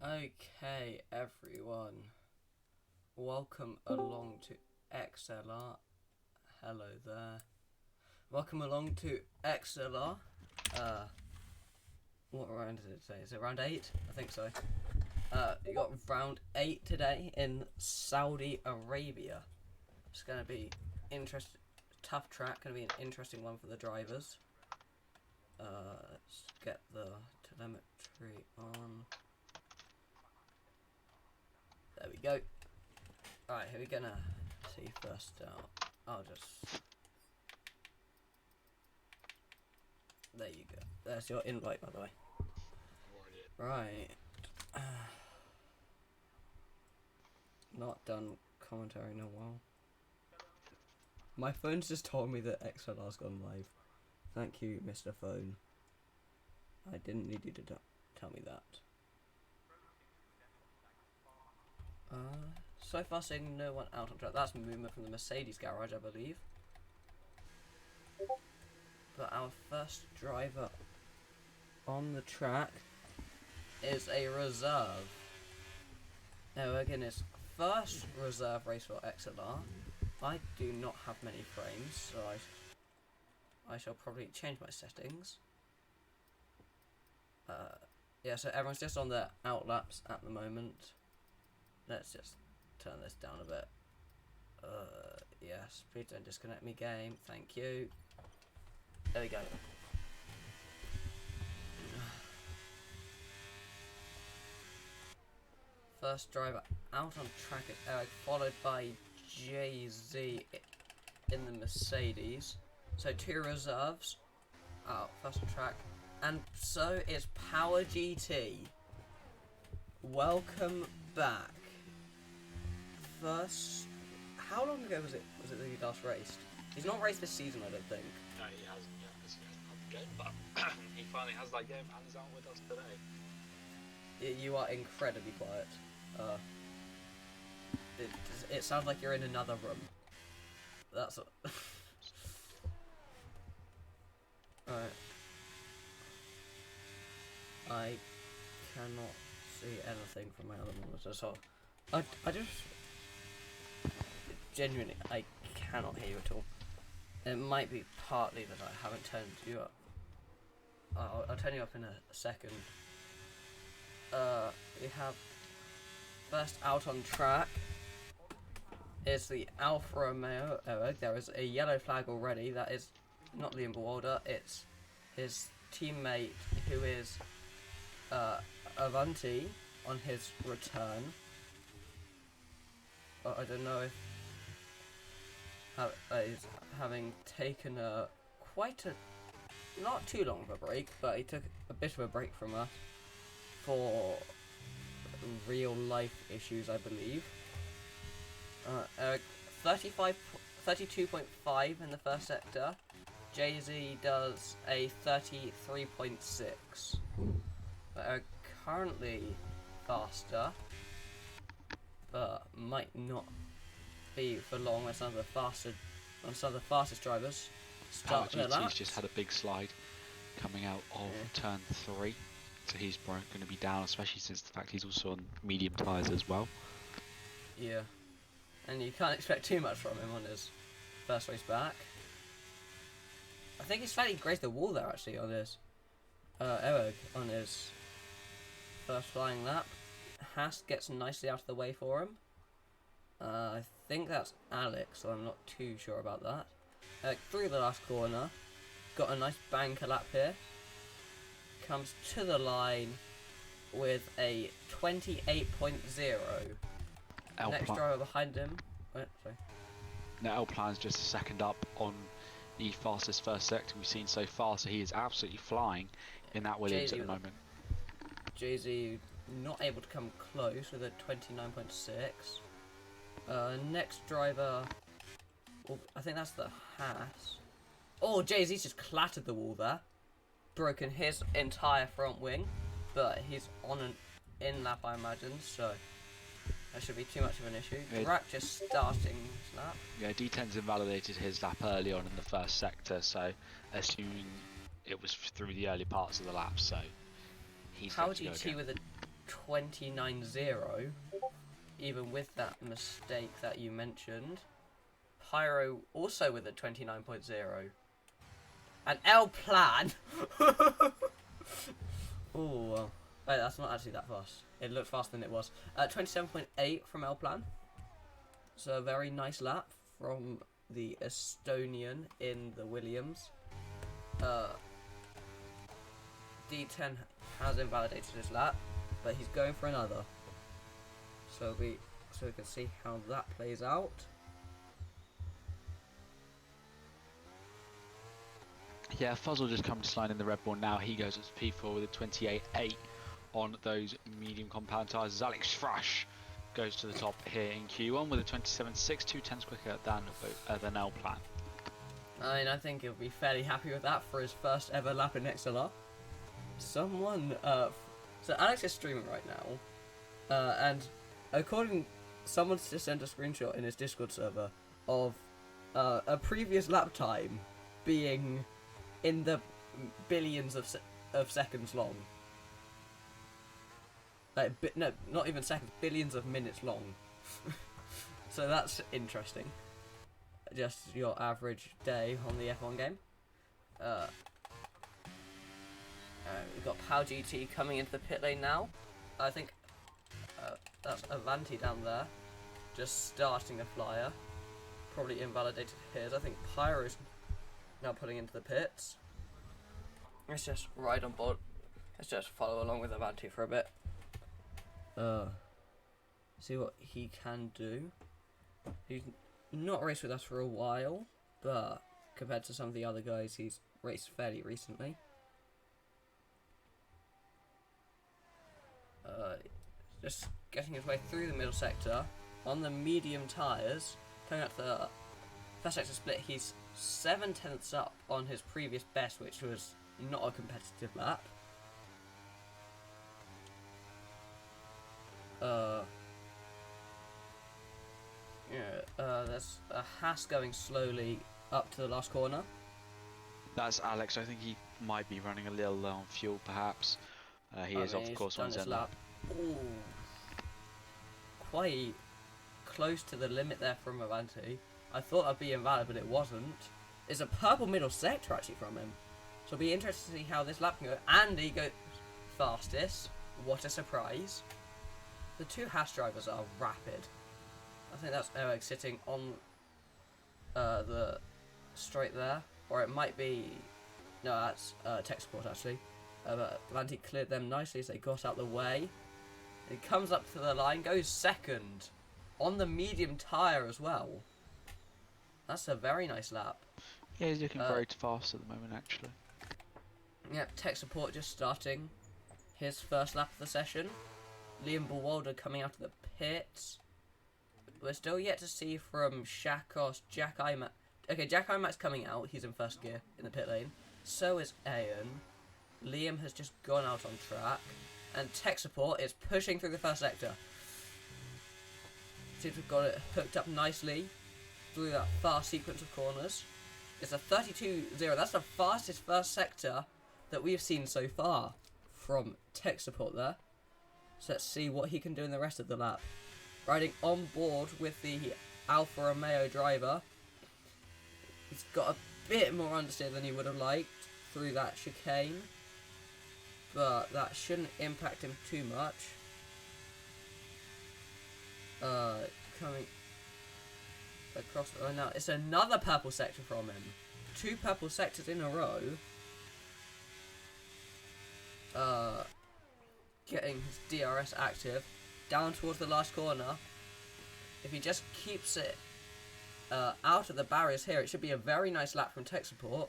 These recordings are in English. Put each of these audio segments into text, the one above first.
Okay, everyone, welcome along to XLR. Hello there. Welcome along to XLR. What round is it today? Is it round 8? I think so. You got round 8 today in Saudi Arabia. It's gonna be tough track. Gonna be an interesting one for the drivers. Let's get the telemetry on. There we go. Alright, who are we gonna see first out? There you go. There's your invite, by the way. Right. Not done commentary in a while. My phone's just told me that XLR's gone live. Thank you, Mr. Phone. I didn't need you to tell me that. So far seeing no one out on track. That's movement from the Mercedes garage, I believe. But our first driver on the track is a reserve. Now again, his first reserve race for XLR. I do not have many frames, so I shall probably change my settings. Yeah, so everyone's just on their outlaps at the moment. Let's just turn this down a bit. Yes, please don't disconnect me, game. Thank you. There we go. First driver out on track is Eric, followed by Jay-Z in the Mercedes. So 2 reserves out first on track. And so is Power GT. Welcome back. First, how long ago was it that he last raced? He's not raced this season, I don't think. No, he hasn't yet because he hasn't had the game, but he finally has that game and is out with us today. You are incredibly quiet. It sounds like you're in another room. That's what. Alright. I cannot see anything from my other monitor, so I just genuinely I cannot hear you at all. It might be partly that I haven't turned you up. I'll turn you up in a second. We have first out on track is the Alfa Romeo. There is a yellow flag already. That is not Liam Bewalder. It's his teammate who is Avanti on his return. I don't know if he's having taken quite a not too long of a break, but he took a bit of a break from us for real life issues, I believe. 32.5 in the first sector. Jay-Z does a 33.6. But currently faster, but might not be for long when some of the fastest drivers start their laps. GT's just had a big slide coming out of turn 3, so he's going to be down, especially since the fact he's also on medium tyres as well. Yeah, and you can't expect too much from him on his first race back. I think he's slightly grazed the wall there actually on his Eric on his first flying lap. Haas gets nicely out of the way for him. I think that's Alex, so I'm not too sure about that. Through the last corner, got a nice banker lap here. Comes to the line with a 28.0. Next driver behind him. Sorry. Now Alpine's just a second up on the fastest first sector we've seen so far, so he is absolutely flying in that Williams at the moment. Jay-Z not able to come close with a 29.6. Next driver, well, I think that's the Haas. Oh, Jay-Z's just clattered the wall there. Broken his entire front wing, but he's on an in-lap, I imagine, so that should be too much of an issue. Rack just starting his lap. Yeah, D10's invalidated his lap early on in the first sector, so assuming it was through the early parts of the lap, so he's Power GT with a 29.0, even with that mistake that you mentioned. Pyro also with a 29.0. And L Plan. Oh, well. Wait, that's not actually that fast. It looked faster than it was. 27.8 from L Plan. So a very nice lap from the Estonian in the Williams. D10 has invalidated his lap, but he's going for another. So we can see how that plays out. Yeah, Fuzzle just come to slide in the Red Bull now. He goes as P4 with a 28.8 on those medium compound tyres. As Alex Thrash goes to the top here in Q1 with a 27.6, 2/10 quicker than L Plan. I mean, I think he'll be fairly happy with that for his first ever lap in XLR. So Alex is streaming right now, and someone's just sent a screenshot in his Discord server of a previous lap time being in the billions of seconds long. Like, no, not even seconds, billions of minutes long. So that's interesting. Just your average day on the F1 game. We've got Pal GT coming into the pit lane now. I think that's Avanti down there, just starting a flyer. Probably invalidated his. I think Pyro's now putting into the pits. Let's just ride on board. Let's just follow along with Avanti for a bit. See what he can do. He's not raced with us for a while, but compared to some of the other guys, he's raced fairly recently. Just getting his way through the middle sector on the medium tyres, coming up to the first sector split. He's 7/10 up on his previous best, which was not a competitive lap. There's a Haas going slowly up to the last corner. That's Alex. I think he might be running a little low on fuel, perhaps. He is off the course on his end lap. Ooh. Quite close to the limit there from Avanti. I thought that'd be invalid, but it wasn't. It's a purple middle sector actually from him. So it'll be interesting to see how this lap can go. And he goes fastest. What a surprise. The two Haas drivers are rapid. I think that's Eric sitting on the straight there. Or it might be... No, that's tech support actually. But Avanti cleared them nicely as they got out the way. He comes up to the line, goes second. On the medium tyre as well. That's a very nice lap. Yeah, he's looking very fast at the moment, actually. Yep, tech support just starting his first lap of the session. Liam Bullwalder coming out of the pits. We're still yet to see from Shakos, Jack Imac. Okay, Jack Imac's coming out. He's in first gear in the pit lane. So is Ayan. Liam has just gone out on track. And tech support is pushing through the first sector. Seems we've got it hooked up nicely through that fast sequence of corners. It's a 32.0. That's the fastest first sector that we've seen so far from tech support there. So let's see what he can do in the rest of the lap. Riding on board with the Alfa Romeo driver. He's got a bit more understeer than he would have liked through that chicane. But that shouldn't impact him too much. Coming across the line now. It's another purple sector from him. 2 purple sectors in a row. Getting his DRS active. Down towards the last corner. If he just keeps it out of the barriers here, it should be a very nice lap from tech support.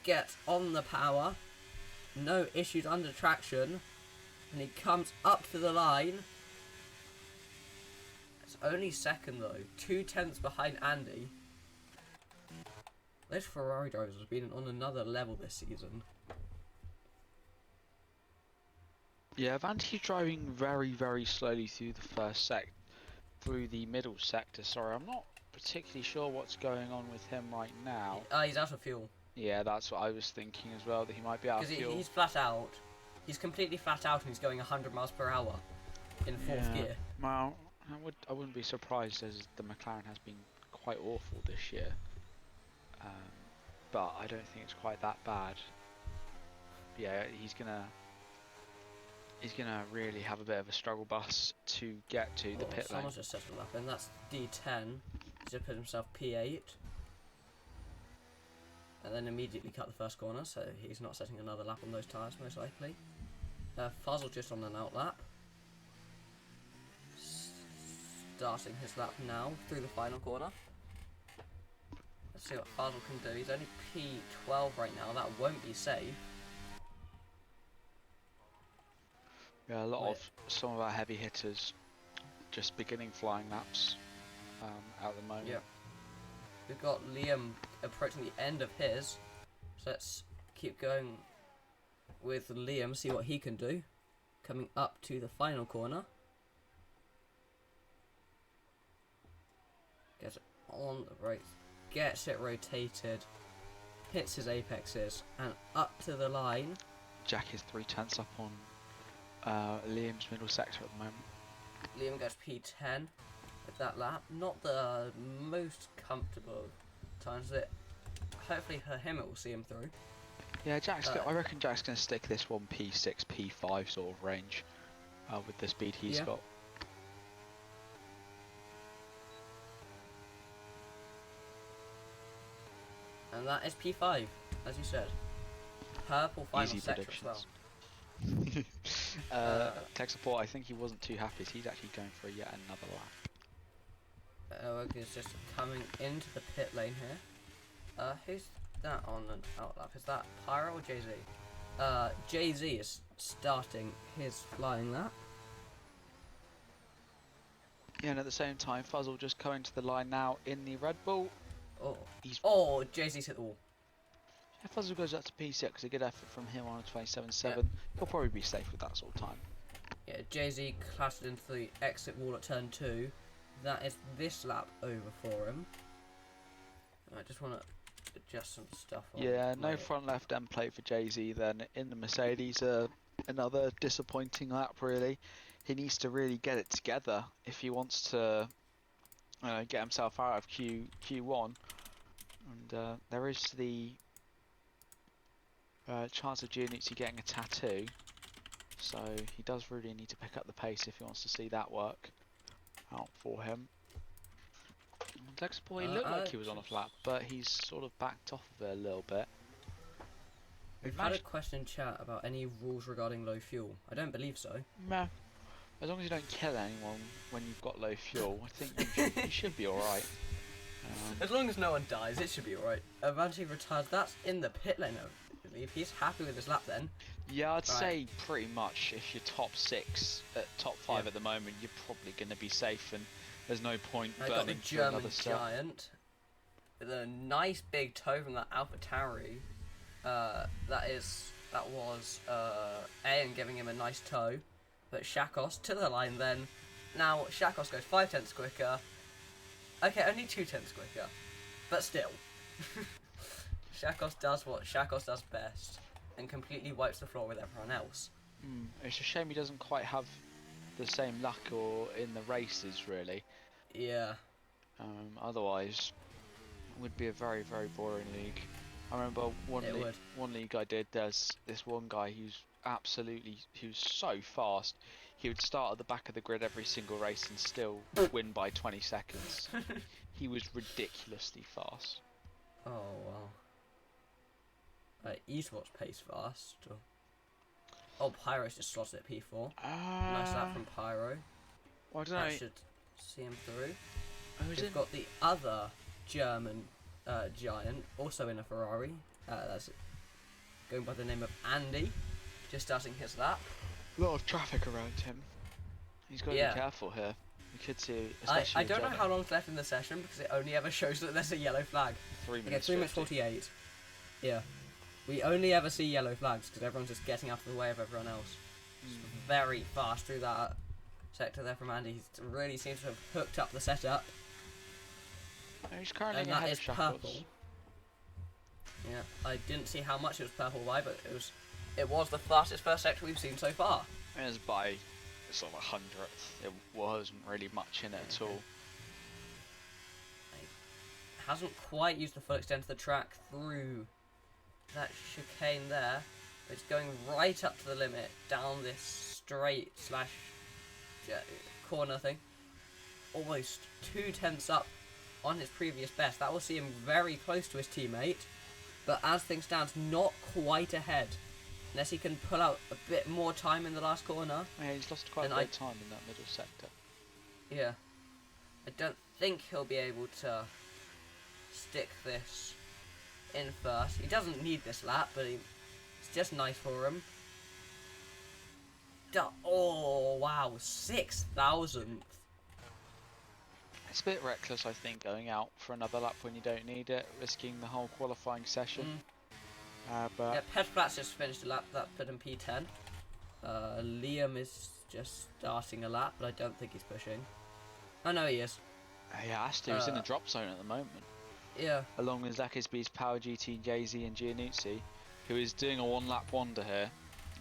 Gets on the power. No issues under traction. And he comes up to the line. It's only second though. 2/10 behind Andy. Those Ferrari drivers have been on another level this season. Yeah, Avanti driving very, very slowly through the middle sector. Sorry, I'm not particularly sure what's going on with him right now. He's out of fuel. Yeah, that's what I was thinking as well, that he might be out of fuel. He's flat out. He's completely flat out and he's going 100 miles per hour in fourth gear. Well, I wouldn't be surprised as the McLaren has been quite awful this year. But I don't think it's quite that bad. Yeah, he's gonna really have a bit of a struggle bus to get to the pit lane. Someone's just settled up, and that's D10. He's just put himself P8. And then immediately cut the first corner, so he's not setting another lap on those tyres, most likely. Fuzzle just on an out lap. Starting his lap now through the final corner. Let's see what Fuzzle can do. He's only P12 right now, that won't be safe. Yeah, some of our heavy hitters just beginning flying laps at the moment. Yep. We've got Liam approaching the end of his, so let's keep going with Liam, see what he can do. Coming up to the final corner. Gets it on the brakes, gets it rotated, hits his apexes, and up to the line. Jack is 3/10 up on Liam's middle sector at the moment. Liam goes P10 with that lap. Not the most comfortable times that hopefully for him it will see him through. Yeah, I reckon Jack's going to stick this one P6, P5 sort of range with the speed he's got. And that is P5, as you said. Purple final Easy sector predictions. as well. Tech support, I think he wasn't too happy. So he's actually going for yet another lap. Oak is just coming into the pit lane here. Who's that on an out lap? Is that Pyro or Jay-Z? Jay-Z is starting his flying lap. Yeah, and at the same time, Fuzzle just coming to the line now in the Red Bull. Oh, Jay-Z's hit the wall. If Fuzzle goes up to P6, a good effort from him on a 27.7. Yeah. He'll probably be safe with that sort of time. Yeah, Jay-Z clattered into the exit wall at turn 2. That is this lap over for him. I just want to adjust some stuff on. Yeah, no front left end plate for Jay-Z then in the Mercedes. Another disappointing lap really. He needs to really get it together if he wants to get himself out of Q1. And there is the chance of Gianuzzi getting a tattoo. So he does really need to pick up the pace if he wants to see that work out for him. Lexaport, he looked like he was on a flat, but he's sort of backed off of it a little bit. We've had a question in chat about any rules regarding low fuel. I don't believe so. No. As long as you don't kill anyone when you've got low fuel, I think you should be alright. As long as no one dies, it should be alright. Avanti retired. That's in the pit lane, I believe. He's happy with his lap then. Yeah, I'd say pretty much if you're top 6, top 5 at the moment, you're probably going to be safe, and there's no point burning for another set. Giant with a nice big toe from that AlphaTauri. That was Ayan giving him a nice toe. But Shakos to the line then. Now Shakos goes 5/10 quicker. Okay, only 2/10 quicker. But still. Shakos does what Shakos does best and completely wipes the floor with everyone else. It's a shame he doesn't quite have the same luck or in the races really. Yeah. Otherwise it would be a very, very boring league. I remember one league I did, there's this one guy who's so fast. He would start at the back of the grid every single race and still win by 20 seconds. He was ridiculously fast. Oh wow. Esports pace fast. Oh, Pyro's just slotted at P4. Nice lap from Pyro. Well, I don't that know. should see him through. We've got the other German giant, also in a Ferrari. That's going by the name of Andy. Just starting his lap. A lot of traffic around him. He's got to be careful here. You could see, especially I don't know how long's left in the session because it only ever shows that there's a yellow flag. 3 minutes. 3 minutes 48. Yeah. We only ever see yellow flags because everyone's just getting out of the way of everyone else. Very fast through that sector there from Andy. He really seems to have hooked up the setup. He's currently and that is purple. Yeah, I didn't see how much it was purple by, but it was it was the fastest first sector we've seen so far. It was by sort of 100th. It wasn't really much in it at all. Hasn't quite used the full extent of the track through that chicane there. It's going right up to the limit, down this straight slash corner thing. Almost 2/10 up on his previous best. That will see him very close to his teammate, but as things stand, not quite ahead. Unless he can pull out a bit more time in the last corner. Yeah, he's lost quite a bit of time in that middle sector. Yeah. I don't think he'll be able to stick this in first. He doesn't need this lap, but it's just nice for him. Oh, wow. 6,000th. It's a bit reckless, I think, going out for another lap when you don't need it, risking the whole qualifying session. But yeah, Petplatz just finished a lap that put him P10. Liam is just starting a lap, but I don't think he's pushing. Oh no, he is. Yeah, Aston is in the drop zone at the moment. Yeah. Along with Zakisby's Power GT, Jay-Z and Giannuzzi, who is doing a one-lap wonder here.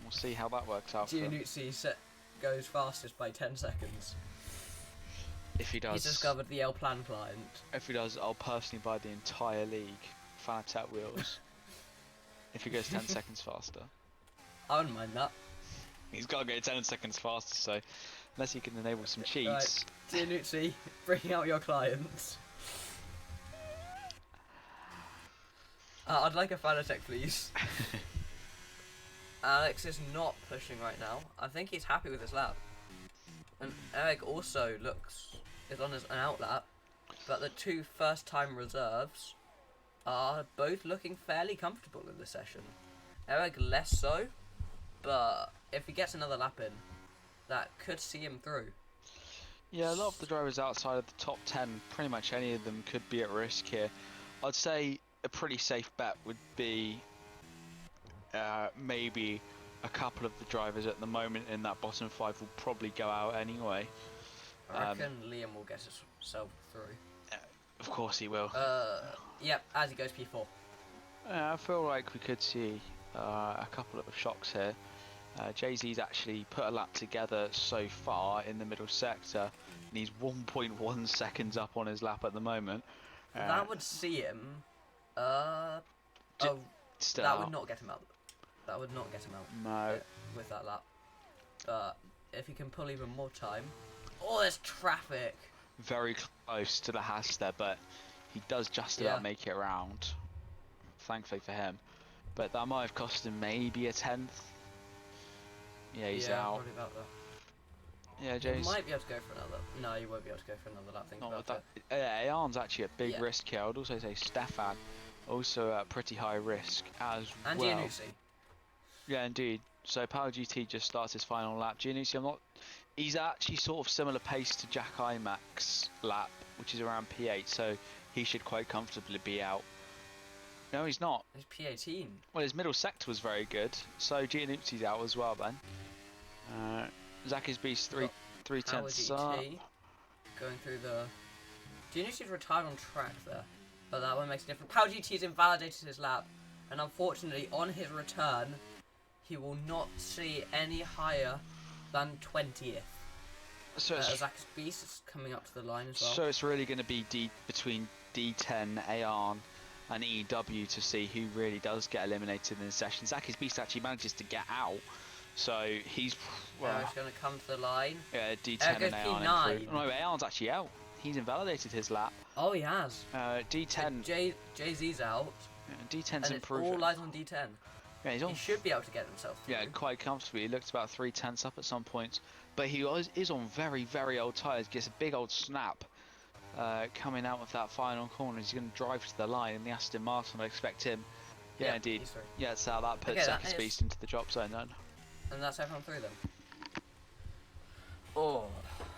We'll see how that works out for him. Giannuzzi goes fastest by 10 seconds. If he does, He's discovered the L Plan client. If he does, I'll personally buy the entire league, Fanatec wheels. If he goes 10 seconds faster. I wouldn't mind that. He's got to go 10 seconds faster, so unless he can enable some cheats. Right, Giannuzzi, bring out your clients. I'd like a Fanatec, please. Alex is not pushing right now. I think he's happy with his lap. And Eric also is on an out lap, but the two first-time reserves are both looking fairly comfortable in this session. Eric less so, but if he gets another lap in, that could see him through. Yeah, a lot of the drivers outside of the top 10, pretty much any of them could be at risk here. I'd say a pretty safe bet would be maybe a couple of the drivers at the moment in that bottom 5 will probably go out anyway. I reckon Liam will get himself through. Of course he will. Yep, as he goes P4. I feel like we could see a couple of shocks here. Jay-Z's actually put a lap together so far in the middle sector, and he's 1.1 seconds up on his lap at the moment. That would see him. Still that out. would not get him out. That would not get him out. No. With that lap. But if he can pull even more time. Oh, there's traffic. Very close to the hash there, but he does just about make it around. Thankfully for him. But that might have cost him maybe a 10th. Yeah, he's out. Probably about that. Yeah, Jay's... He might be able to go for another. No, you won't be able to go for another lap. Think about it. Ayan's actually at big risk here. I would also say Stefan also at pretty high risk as and well. Giannuzzi. Yeah, indeed. So Power GT just starts his final lap. Giannuzzi, he's actually sort of similar pace to Jack Imac's lap, which is around P8, so he should quite comfortably be out. No, he's not. He's P18. Well, his middle sector was very good, so Giannuzzi's out as well then. Zakisby's 3/10 up. Going through the... Giannuzzi's retired on track there, but that one makes a difference. Power GT's invalidated his lap, and unfortunately on his return, he will not see any higher than 20th. So Zakisby is coming up to the line as well. So it's really going to be between D10, Ayan and EW to see who really does get eliminated in the session. Zakisby actually manages to get out, so he's... Well, he's going to come to the line. Yeah, D10 and Ayan. P9. No, Ayan's actually out. He's invalidated his lap. Oh, he has. D10... Jay-Z's out. Yeah, D10's improved. All lies on D10. Yeah, he should be able to get himself through. Yeah, quite comfortably. He looked about 3/10 up at some points, but he is on very, very old tyres. Gets a big old snap coming out of that final corner. He's going to drive to the line in the Aston Martin. I expect him. Yeah, indeed. Yeah, so that puts Zakisby into the drop zone then. And that's everyone through them. Oh,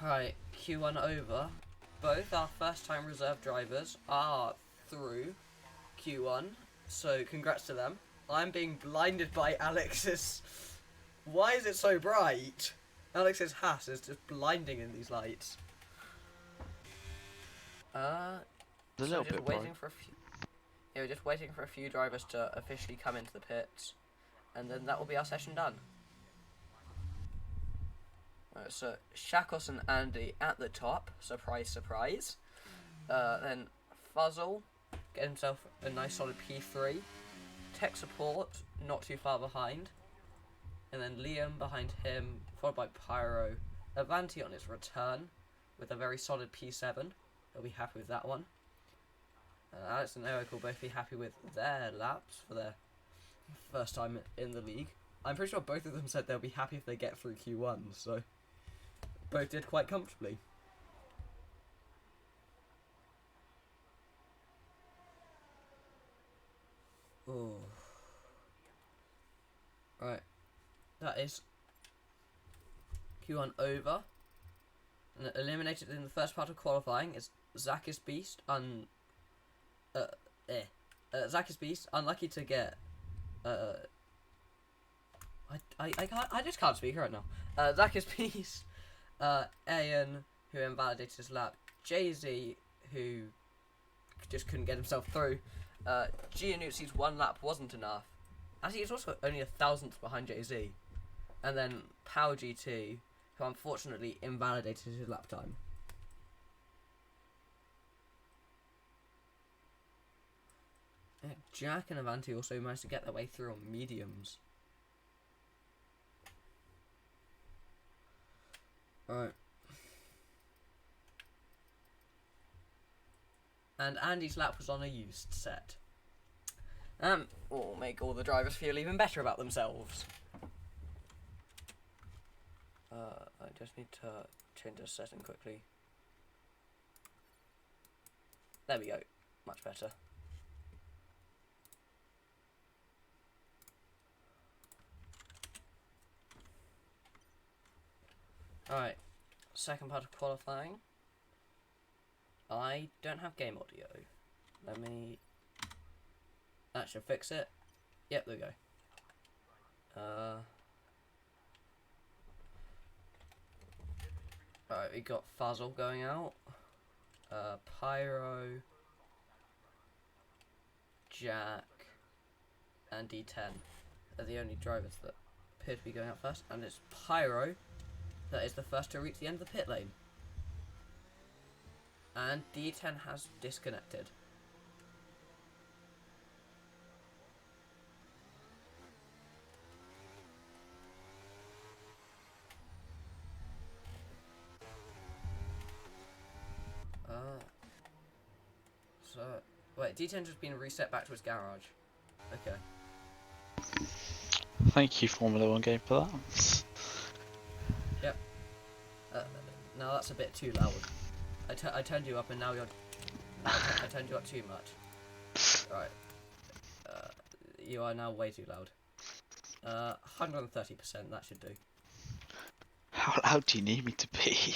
right. Q1 over. Both our first-time reserve drivers are through Q1, so congrats to them. I'm being blinded by Alex's... Why is it so bright? Alex's Haas is just blinding in these lights. A little bit waiting for a few... Yeah, we're just waiting for a few drivers to officially come into the pits. and then that will be our session done. Right, so Shakos and Andy at the top, surprise, surprise. Then Fuzzle, get himself a nice solid P3. Tech support, not too far behind. And then Liam behind him, followed by Pyro. Avanti on his return, with a very solid P7. He'll be happy with that one. Alex and Eric will both be happy with their laps for their first time in the league. I'm pretty sure both of them said they'll be happy if they get through Q1, so both did quite comfortably. Oh. Right. That is Q1 over. And eliminated in the first part of qualifying is Zakis Beast. Zakis Beast, unlucky to get. I just can't speak right now. Zakis Beast, Ayan, who invalidated his lap, Jay-Z, who just couldn't get himself through. Giannucci's one lap wasn't enough. Actually, he's also only 1,000th behind Jay-Z. And then Power GT, who unfortunately invalidated his lap time. Yeah, Jack and Avanti also managed to get their way through on mediums. Alright. And Andy's lap was on a used set. Will make all the drivers feel even better about themselves. I just need to change the setting quickly. There we go. Much better. Alright. Second part of qualifying. I don't have game audio. Let me... That should fix it. Yep, there we go. Alright, we got Fuzzle going out. Pyro, Jack, and D10 are the only drivers that appear to be going out first, and it's Pyro that is the first to reach the end of the pit lane. And D10 has disconnected. So, wait, D10 just been reset back to its garage. Okay. Thank you, Formula 1 game, for that. Yep. Now that's a bit too loud. I turned you up and now you're... I turned you up too much. Right. You are now way too loud. 130%, that should do. How loud do you need me to be?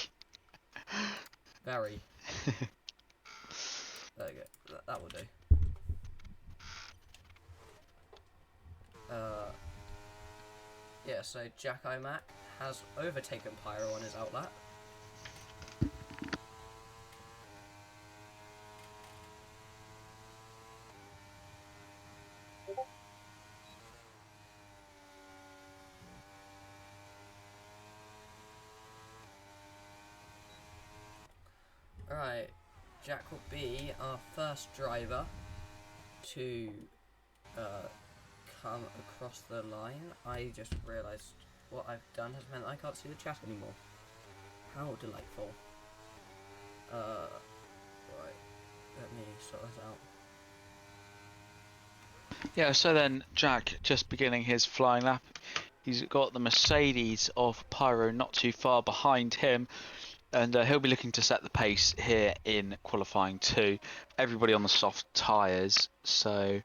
Very. There we go. That will do. Yeah, so Jack iMac has overtaken Pyro on his outlap. Right, Jack will be our first driver to come across the line. I just realised what I've done has meant I can't see the chat anymore. How delightful. Right, let me sort this out. Yeah, so then Jack, just beginning his flying lap, he's got the Mercedes of Pyro not too far behind him, and he'll be looking to set the pace here in qualifying 2. Everybody on the soft tyres, so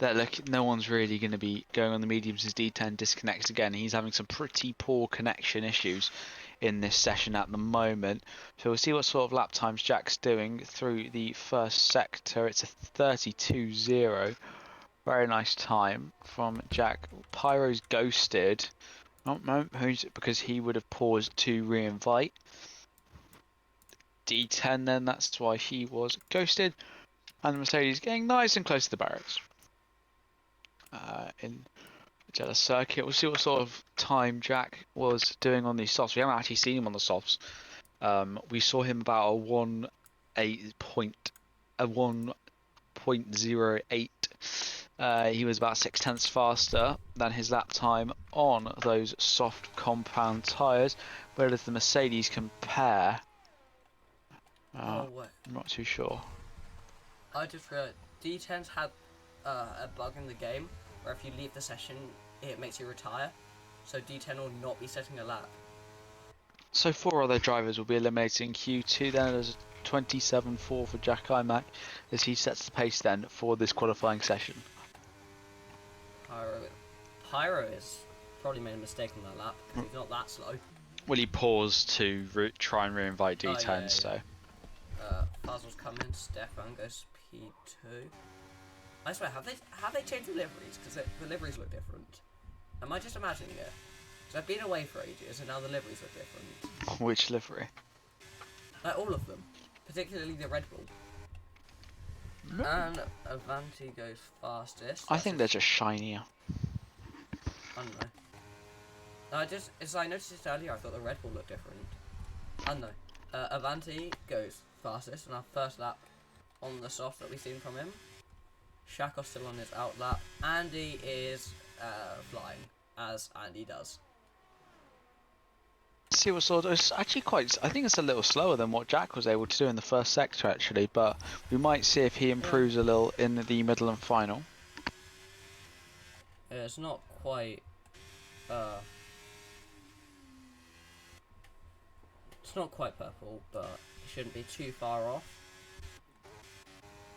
look, no one's really going to be going on the mediums as D10 disconnects again. He's having some pretty poor connection issues in this session at the moment. So we'll see what sort of lap times Jack's doing through the first sector. It's a 32.0. Very nice time from Jack. Pyro's ghosted. No, because he would have paused to re-invite. D10 then, that's why he was ghosted. And the Mercedes getting nice and close to the barriers. In the jealous circuit, we'll see what sort of time Jack was doing on these softs. We haven't actually seen him on the softs. We saw him about a 1.08. He was about 6 tenths faster than his lap time on those soft compound tyres. Where does the Mercedes compare? Oh, wait. I'm not too sure. I just realized D10's had a bug in the game where if you leave the session, it makes you retire. So D10 will not be setting a lap. So 4 other drivers will be eliminated in Q2. Then there's a 27.4 for Jack Imac as he sets the pace then for this qualifying session. Pyro is probably made a mistake on that lap because he's not that slow. Well, he paused to try and re-invite D10, yeah. so... Puzzles come in, Stefan goes P2. I swear, have they changed the liveries? Because the liveries look different. Am I just imagining it? Because I've been away for ages and now the liveries look different. Which livery? Like all of them. Particularly the Red Bull. And Avanti goes fastest. I think they're just shinier. I don't know. As I noticed it earlier, I thought the Red Bull looked different. I don't know. Avanti goes fastest on our first lap on the soft that we've seen from him. Shako's still on his out lap. Andy is flying, as Andy does. See what sort of... It's actually I think it's a little slower than what Jack was able to do in the first sector, actually. But we might see if he improves a little in the middle and final. Yeah, it's not quite... It's not quite purple, but it shouldn't be too far off.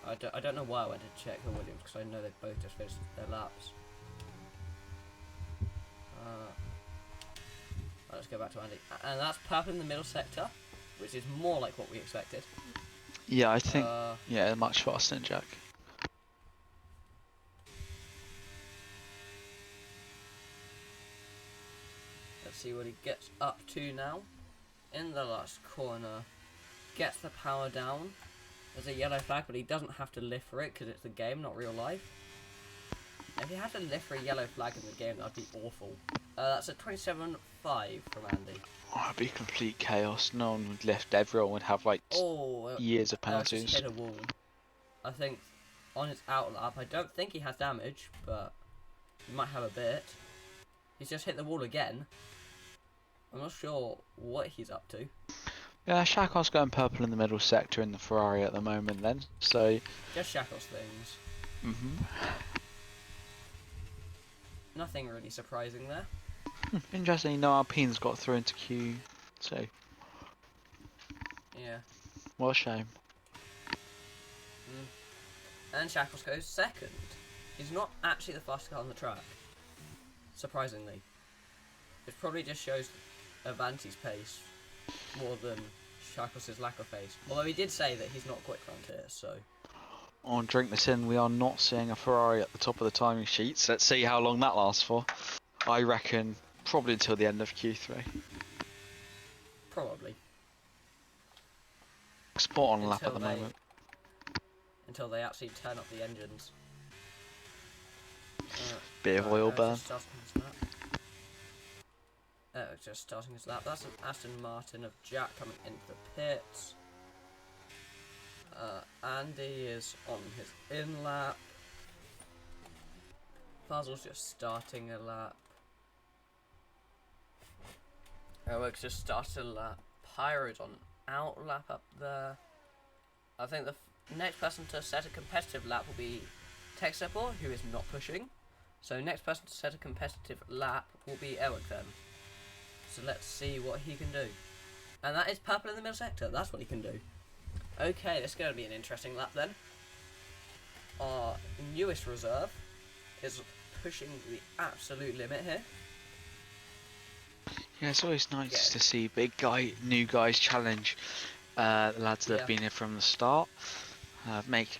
I don't know why I went to check the Williams, because I know they both just finished their laps. Let's go back to Andy. And that's purple in the middle sector, which is more like what we expected. Yeah, I think... yeah, much faster than Jack. Let's see what he gets up to now. In the last corner, gets the power down. There's a yellow flag, but he doesn't have to live for it because it's the game, not real life. If you had to live for a yellow flag in the game, that'd be awful. That's a 27.5 from Andy. Oh, it'd be complete chaos. No one would lift. Everyone would have like years of penalties. Just hit a wall. I think on his out lap, I don't think he has damage, but he might have a bit. He's just hit the wall again. I'm not sure what he's up to. Yeah, Shako's going purple in the middle sector in the Ferrari at the moment then, so... Just Shako's things. Nothing really surprising there. Interestingly, no Alpine's got through into Q2. Yeah. What a shame. And Shackles goes second. He's not actually the fastest car on the track. Surprisingly. It probably just shows Avanti's pace more than Shackles' lack of pace. Although he did say that he's not quick around here, so... On Drink This In, we are not seeing a Ferrari at the top of the timing sheets. Let's see how long that lasts for. I reckon probably until the end of Q3. Probably. Spot on lap at the moment. Until they actually turn up the engines. Bit of oil burn. Just starting his lap. That's an Aston Martin of Jack coming into the pits. Andy is on his in lap. Fuzzle's just starting a lap. Eric's just started a lap. Pyro's on out lap up there. I think the next person to set a competitive lap will be Texapor, who is not pushing. So next person to set a competitive lap will be Eric then. So let's see what he can do. And that is purple in the middle sector. That's what he can do. Okay, this is going to be an interesting lap then. Our newest reserve is pushing the absolute limit here. Yeah, it's always nice to see new guys challenge the lads that have been here from the start.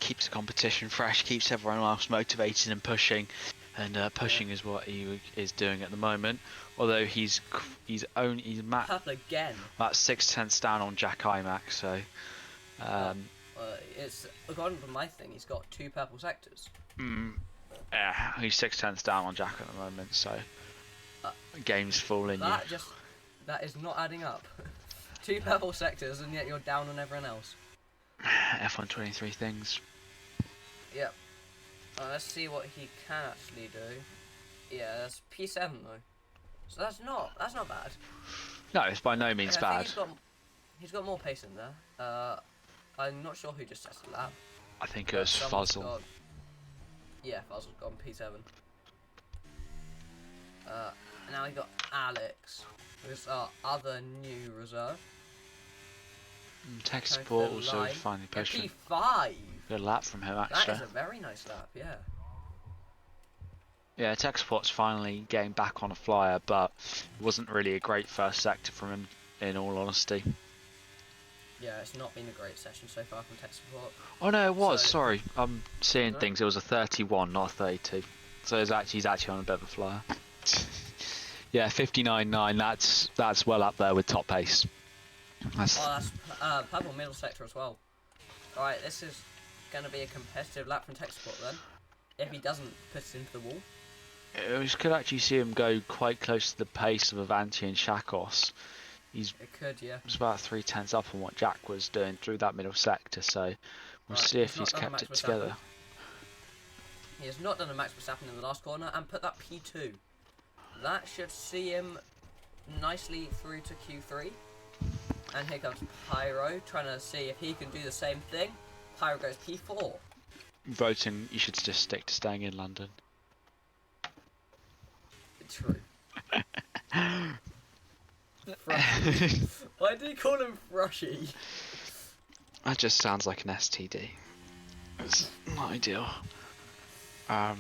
Keeps the competition fresh, keeps everyone else motivated and pushing. And pushing is what he is doing at the moment. Although he's purple again. That's 6 tenths down on Jack Imac, so It's according to my thing. He's got 2 purple sectors. Yeah, he's 6 tenths down on Jack at the moment, so the game's falling you. That is not adding up. 2 purple sectors, and yet you're down on everyone else. F123 things. Yep. Let's see what he can actually do. Yeah, that's P7 though. So that's not bad. No, it's by no means Okay, I bad. think he's got more pace in there. I'm not sure who just tested that. I think it was Fuzzle. Yeah, Fuzzle's gone P7. Now we got Alex, who's our other new reserve. Tech support also finally pushing. P5. Good lap from him actually. That is a very nice lap, yeah. Yeah, tech support's finally getting back on a flyer, but it wasn't really a great first sector from him, in all honesty. Yeah, it's not been a great session so far from tech support. Oh no, it was. Sorry, I'm seeing things. It was a 31, not a 32. So he's actually on a bit of a flyer. Yeah, 59.9. That's well up there with top pace. That's purple middle sector as well. All right, this is going to be a competitive lap from tech support then. If he doesn't put it into the wall. We could actually see him go quite close to the pace of Avanti and Shakos. It could, yeah. It was about 3 tenths up on what Jack was doing through that middle sector, so we'll see if he's kept it together. He has not done a Max Verstappen in the last corner and put that P2. That should see him nicely through to Q3. And here comes Pyro, trying to see if he can do the same thing. Pyro goes P4. Voting, you should just stick to staying in London. True. Why do you call him Frushy? That just sounds like an STD. It's not ideal. Alright,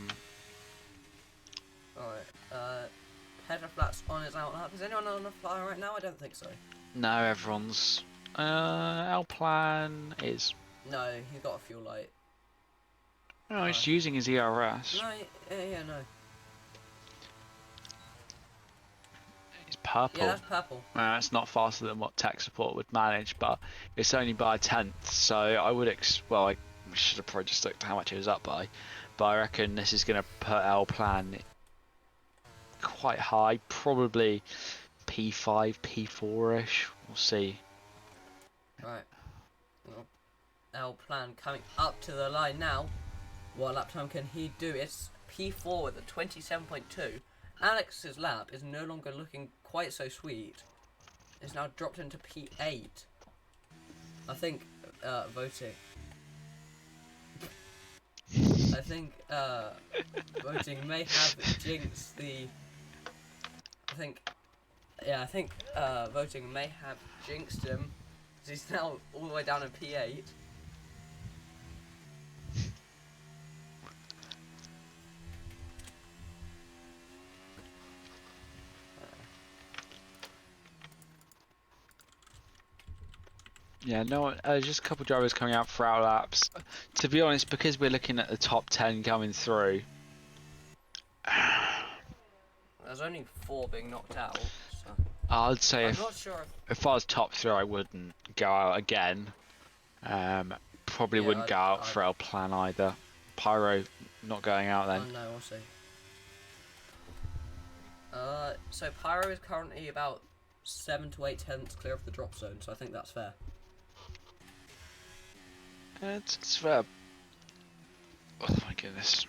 Petroflat's on his outlap. Is anyone on the flyer right now? I don't think so. No, everyone's... L-Plan is... No, he's got a fuel light. No, he's using his ERS. No, yeah, no. It's purple. Yeah, that's purple. It's not faster than what tech support would manage, but it's only by a tenth, so I would well, I should have probably just looked at how much it was up by, but I reckon this is going to put L-Plan quite high, probably P5, P4-ish, we'll see. Right. Well, L-Plan coming up to the line now. What lap time can he do? It's P4 with a 27.2. Alex's lap is no longer looking quite so sweet. It's now dropped into P8. I think voting. I think voting may have jinxed the. I think voting may have jinxed him. He's now all the way down in P8. Yeah, no, just a couple of drivers coming out for our laps. To be honest, because we're looking at the top 10 coming through. There's only 4 being knocked out. So. I'd say I'm not sure if I was top 3, I wouldn't go out again. Probably wouldn't go out for L-Plan either. Pyro not going out then. Oh no, we'll see. So Pyro is currently about 7 to 8 tenths clear of the drop zone, so I think that's fair. It's fair. Oh my goodness.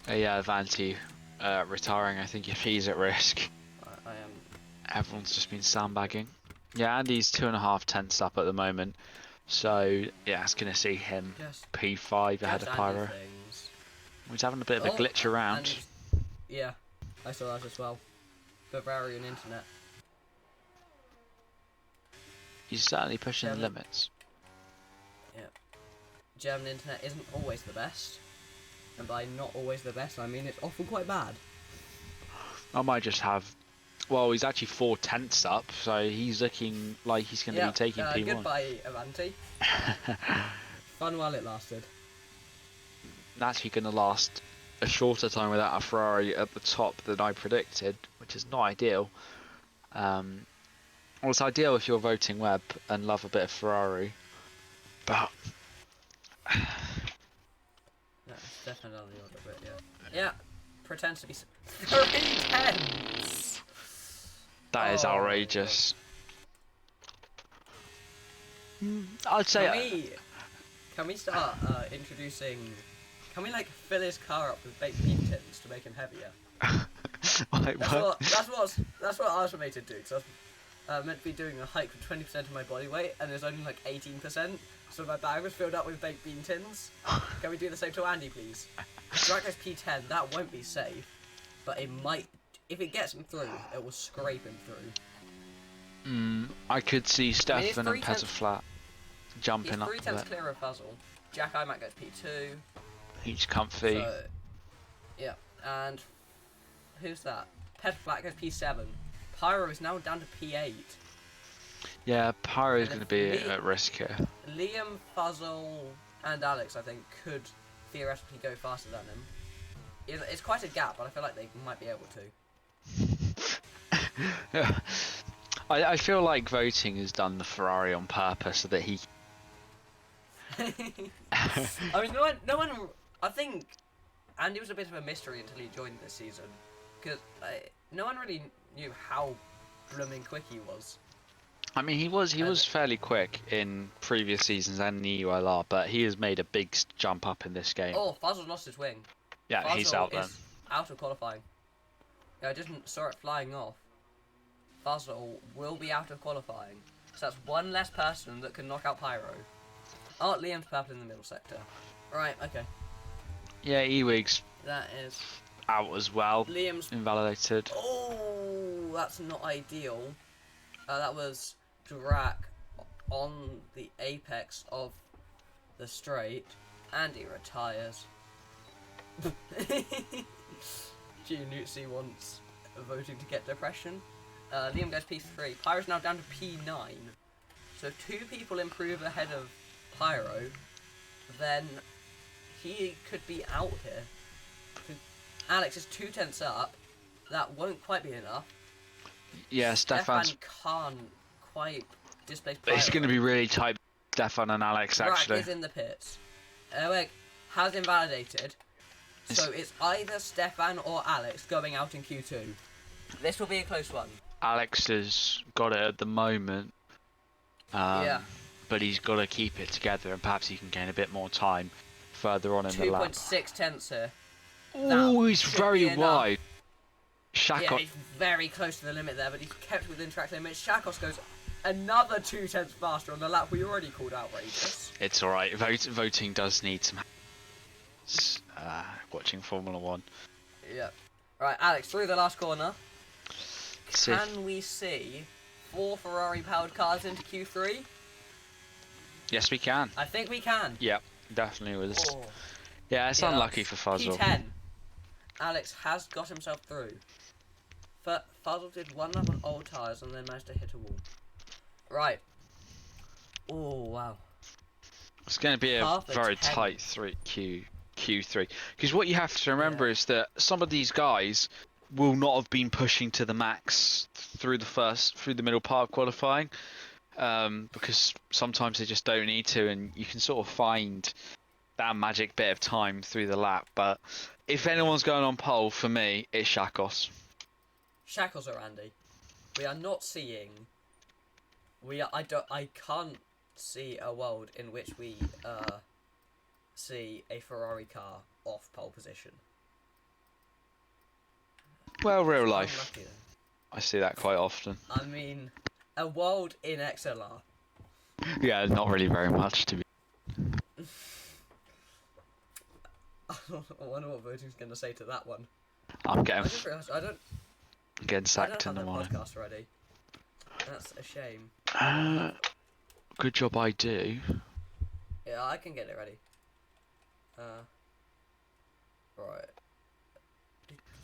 Yeah, Avanti retiring, I think if he's at risk. I am. Everyone's just been sandbagging. Yeah, Andy's 2.5 tenths up at the moment. So, yeah, it's going to see him P5 ahead of Pyro. He's having a bit of a glitch around. Yeah, I saw that as well. Bavarian internet. He's certainly pushing the limits. Yeah. German internet isn't always the best. And by not always the best, I mean it's often quite bad. I might just have... Well, he's actually 4 tenths up, so he's looking like he's going to be taking P1. Goodbye, Avanti. Fun while it lasted. Actually going to last a shorter time without a Ferrari at the top than I predicted, which is not ideal. Well, it's ideal if you're voting web and love a bit of Ferrari, but No, it's definitely on the order, but yeah. Yeah, pretends to be 3 tenths. That is outrageous. I'd Can say. we start introducing? Can we like fill his car up with baked bean tins to make him heavier? Like, That's what I was made to do. Because I was meant to be doing a hike with 20% of my body weight, and there's only like 18%. So my bag was filled up with baked bean tins. Can we do the same to Andy, please? Drag goes P10. That won't be safe, but it might. If it gets him through, it will scrape him through. I could see Stefan and 3/10 Petterflat jumping up 3/10 there. clear of Fuzzle. Jack Imac goes P2. He's comfy. So, yeah, and who's that? Petterflat goes P7. Pyro is now down to P8. Yeah, Pyro's And going to be if at risk here. Liam, Fuzzle, and Alex, I think, could theoretically go faster than him. It's quite a gap, but I feel like they might be able to. I feel like voting has done the Ferrari on purpose so that he. I mean, no one. I think Andy was a bit of a mystery until he joined this season, because no one really knew how blooming quick he was. I mean, he was fairly quick in previous seasons and the ULR, but he has made a big jump up in this game. Oh, Fuzzle lost his wing. Yeah, Fuzzle he's out then. is out of qualifying. Yeah, I just saw it flying off. Fuzzle will be out of qualifying, so that's one less person that can knock out Pyro. Oh, Liam's purple in the middle sector. Right, okay. Yeah, Ewig's That is out as well. Liam's. Invalidated. Oh, that's not ideal. That was Drac on the apex of the straight, and he retires. Gianuzzi wants voting to get depression. Liam goes P3. Pyro's now down to P9. So if 2 people improve ahead of Pyro, then he could be out here. Alex is 2 tenths up. That won't quite be enough. Yeah, Stefan can't quite displace Pyro. It's going to be really tight. Stefan and Alex actually. Drac is in the pits. Erweg has invalidated. So it's either Stefan or Alex going out in Q2. This will be a close one. Alex has got it at the moment. Yeah. But he's got to keep it together, and perhaps he can gain a bit more time further on in the lap. 2.6 tenths here. Oh, he's very wide. Yeah, Shakos. he's very close to the limit there, but he's kept within track limit. Shakos goes another 2 tenths faster on the lap we already called outrageous. It's alright. Voting does need some. Watching Formula 1. Yeah. Right, Alex, through the last corner. See. Can we see 4 Ferrari-powered cars into Q3? Yes, we can. I think we can. Yep, definitely was. Oh. Yeah, it's unlucky for Fuzzle. P10. Alex has got himself through. Fuzzle did one lap on old tyres and then managed to hit a wall. Right. Oh, wow. It's going to be a very tight Q3. Because what you have to remember is that some of these guys will not have been pushing to the max through the middle part of qualifying. Because sometimes they just don't need to, and you can sort of find that magic bit of time through the lap. But if anyone's going on pole, for me, it's Shakos. Shakos or Andy. We are not seeing. I can't see a world in which we see a Ferrari car off pole position. Well, real life, I see that quite often. I mean, a world in XLR. Yeah, not really very much to be. I wonder what voting's going to say to that one. I'm getting. I just realised I don't Sacked in the have morning. that podcast ready. That's a shame. Good job I do. Yeah, I can get it ready. Right.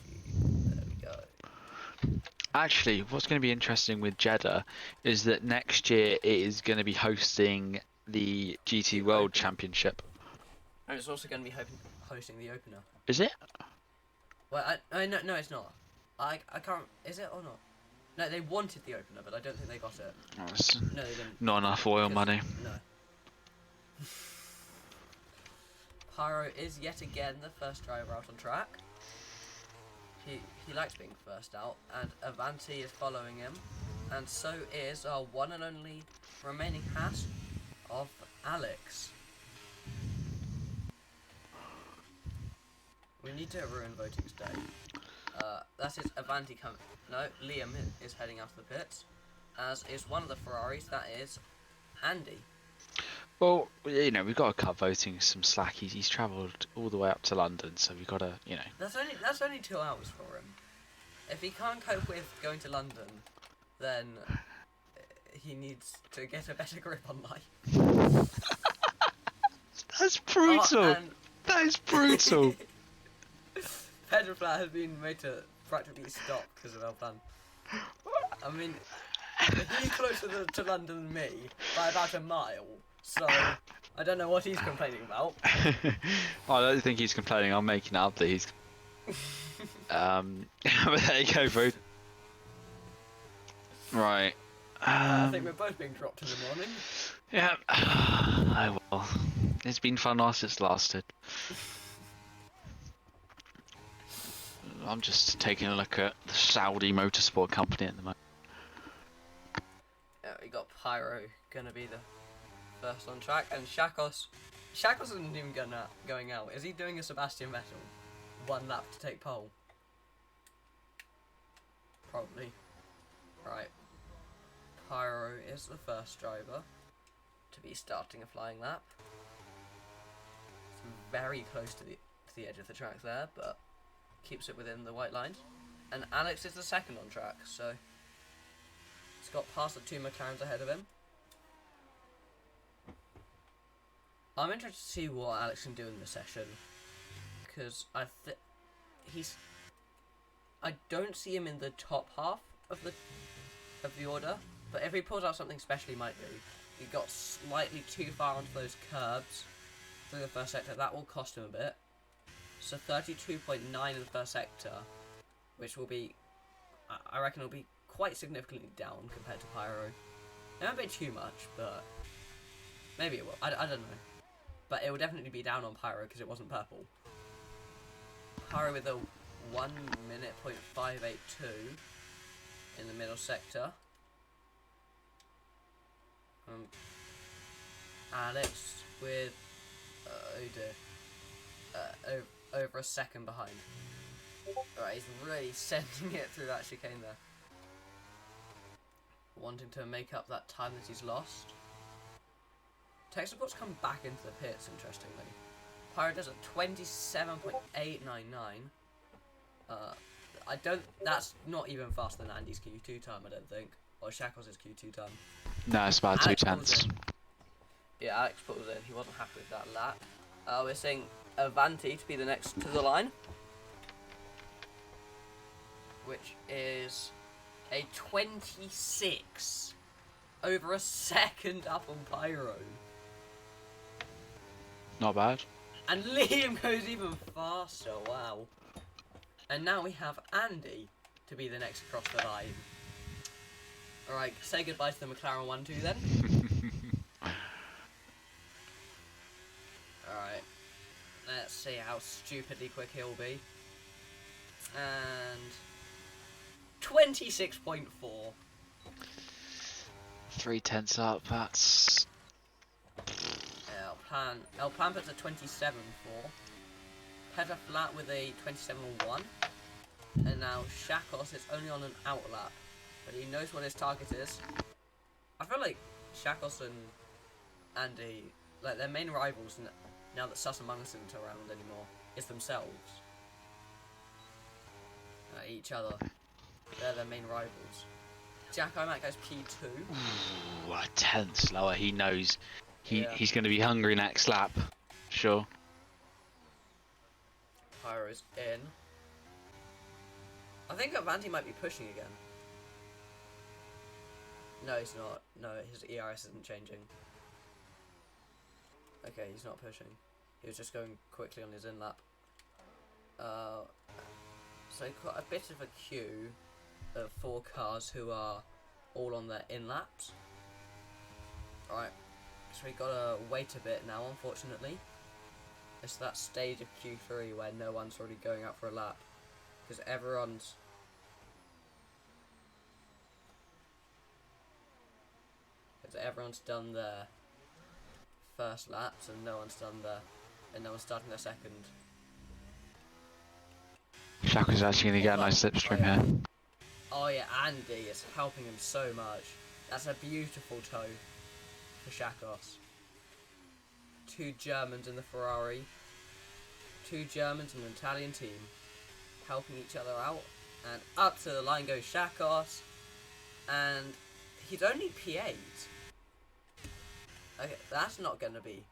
There we go. Actually, what's going to be interesting with Jeddah is that next year it is going to be hosting the GT World Championship. And it's also going to be hosting the opener. Is it? Well, no, it's not. I can't. Is it or not? No, they wanted the opener, but I don't think they got it. Oh, it's No, they didn't. not enough oil money. No. Pyro is yet again the first driver out on track. He likes being first out, and Avanti is following him, and so is our one and only remaining Haas of Alex. We need to ruin voting today. That is Avanti coming. No, Liam is heading out of the pits, as is one of the Ferraris. That is Andy. Well, you know, we've got to cut voting some slack. He's travelled all the way up to London, so we've got to, you know. That's only 2 hours for him. If he can't cope with going to London, then he needs to get a better grip on life. That's brutal. That is brutal. Pedro Flat has been made to practically stop because of El Plan. I mean, he's closer to London than me by about a mile, so I don't know what he's complaining about. I don't think he's complaining. I'm making it up that he's. But there you go, bro. Right. I think we're both being dropped in the morning. Yeah. Oh well. It's been fun whilst it's lasted. I'm just taking a look at the Saudi motorsport company at the moment. Yeah, we got Pyro gonna be the first on track, and Shakos isn't even going out. Is he doing a Sebastian Vettel? 1 lap to take pole? Probably. Right. Pyro is the first driver to be starting a flying lap. It's very close to the edge of the track there, but keeps it within the white lines. And Alex is the second on track, so he's got past the 2 McLarens ahead of him. I'm interested to see what Alex can do in this session, because I don't see him in the top half of the order, but if he pulls out something special, he might do. He got slightly too far onto those curbs through the first sector. That will cost him a bit. So 32.9 in the first sector, which will be, I reckon, will be quite significantly down compared to Pyro. It won't be too much, but maybe it will. I don't know. But it will definitely be down on Pyro because it wasn't purple. Pyro with a 1 minute .582 in the middle sector. Alex with over a second behind. Right, he's really sending it through that chicane there. Wanting to make up that time that he's lost. Tech support's come back into the pits, interestingly. Pyro does a 27.899. That's not even faster than Andy's Q2 time, I don't think. Or Shakos' Q2 time. No, it's about 2 tenths. Yeah, Alex pulls in. He wasn't happy with that lap. We're seeing Avanti to be the next to the line, which is a 26, over a second up on Pyro. Not bad. And Liam goes even faster. Wow. And now we have Andy to be the next across the line. All right, say goodbye to the McLaren 1-2 then. Alright, let's see how stupidly quick he'll be. And 26.4. 3 tenths up, that's... El Plan puts a 27.4. Pedro Flat with a 27.1. And now Shakos is only on an out lap, but he knows what his target is. I feel like Shakos and Andy, like their main rivals now that Suss and Mungus isn't around anymore, is themselves. Each other. They're their main rivals. Jack Omac goes P2. Ooh, a tenth slower. He knows he's going to be hungry next lap. Sure. Pyro's in. I think Avanti might be pushing again. No, he's not. No, his ERS isn't changing. Okay, he's not pushing. He was just going quickly on his in-lap. So quite a bit of a queue of 4 cars who are all on their in-laps. Alright, so we gotta wait a bit now, unfortunately. It's that stage of Q3 where no one's already going out for a lap. Because everyone's done their first laps and no one's starting their second. Shaka's actually going to get a nice slipstream here. Oh yeah, Andy is helping him so much. That's a beautiful toe for Shakos. 2 Germans in the Ferrari. 2 Germans in an Italian team. Helping each other out. And up to the line goes Shakos. And he's only P8. Okay, that's not going to be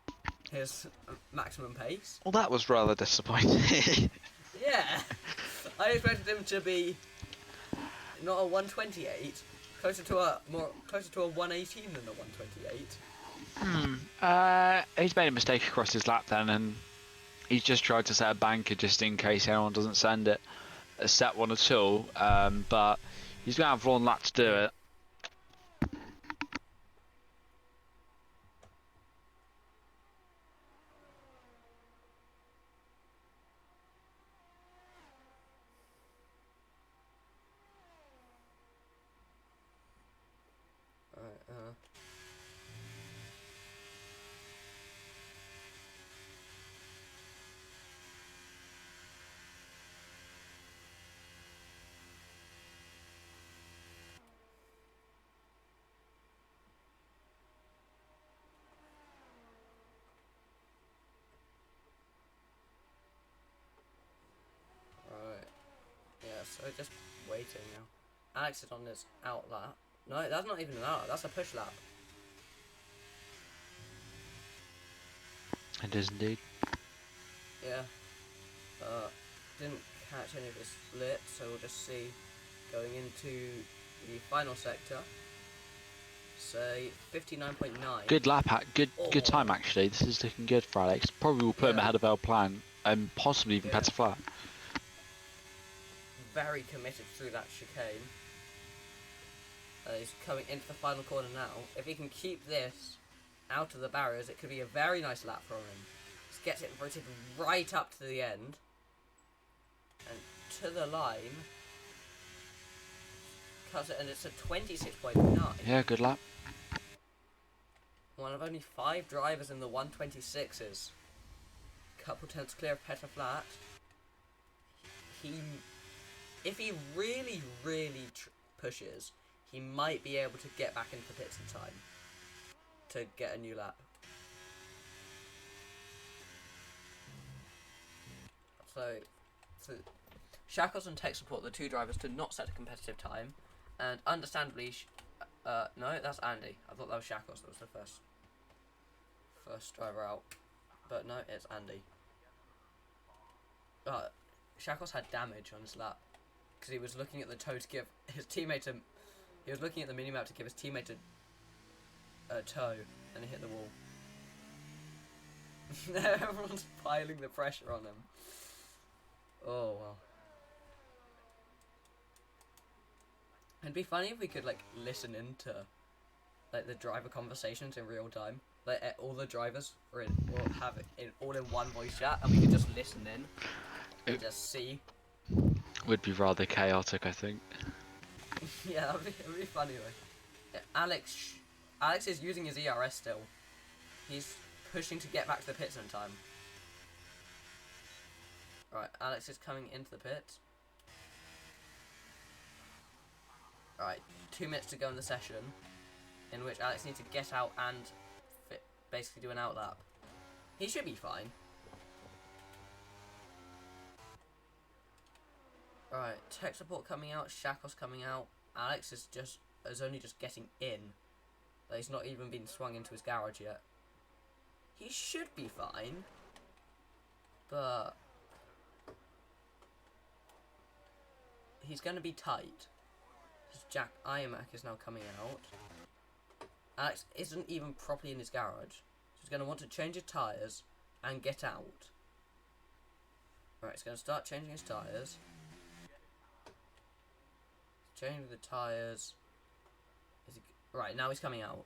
his maximum pace. Well, that was rather disappointing. Yeah. I expected him to be not a 128, closer to a 118 than a 128. He's made a mistake across his lap then, and he's just tried to set a banker just in case anyone doesn't send it a set one at all. But he's going to have one lap to do it. So just waiting now. Alex is on his out lap. No, that's not even an out lap, that's a push lap. It is indeed. Yeah. Didn't catch any of his split, so we'll just see going into the final sector. Say 59.9. Good lap, good time actually. This is looking good for Alex. Probably will put him ahead of our plan and possibly even better flat. Very committed through that chicane. He's coming into the final corner now. If he can keep this out of the barriers, it could be a very nice lap from him. Just gets it rotated right up to the end. And to the line. Cuts it, and it's a 26.9. Yeah, good lap. One of only 5 drivers in the 126s. Couple tenths clear of Petter Flat. If he really, really pushes, he might be able to get back into the pits in time to get a new lap. So Shakos and Tech support the 2 drivers to not set a competitive time, and understandably, no, that's Andy. I thought that was Shakos. That was the first driver out, but no, it's Andy. Shakos had damage on his lap because he was looking at the toe to give his teammate a. He was looking at the minimap to give his teammate a toe, and he hit the wall. Everyone's piling the pressure on him. Oh well. It'd be funny if we could listen into the driver conversations in real time. All the drivers will have it all in one voice chat, and we could just listen in and just see. Would be rather chaotic, I think. Yeah, that'd be funny though. Yeah, Alex is using his ERS still. He's pushing to get back to the pits in time. Right, Alex is coming into the pits. Right, 2 minutes to go in the session, in which Alex needs to get out and basically do an out lap. He should be fine. Right, tech support coming out, Shakos coming out. Alex is only just getting in. He's not even been swung into his garage yet. He should be fine, but he's going to be tight. Jack Iamac is now coming out. Alex isn't even properly in his garage, so he's going to want to change his tyres and get out. Right, he's going to start changing his tyres. Changing the tyres. Right, now he's coming out.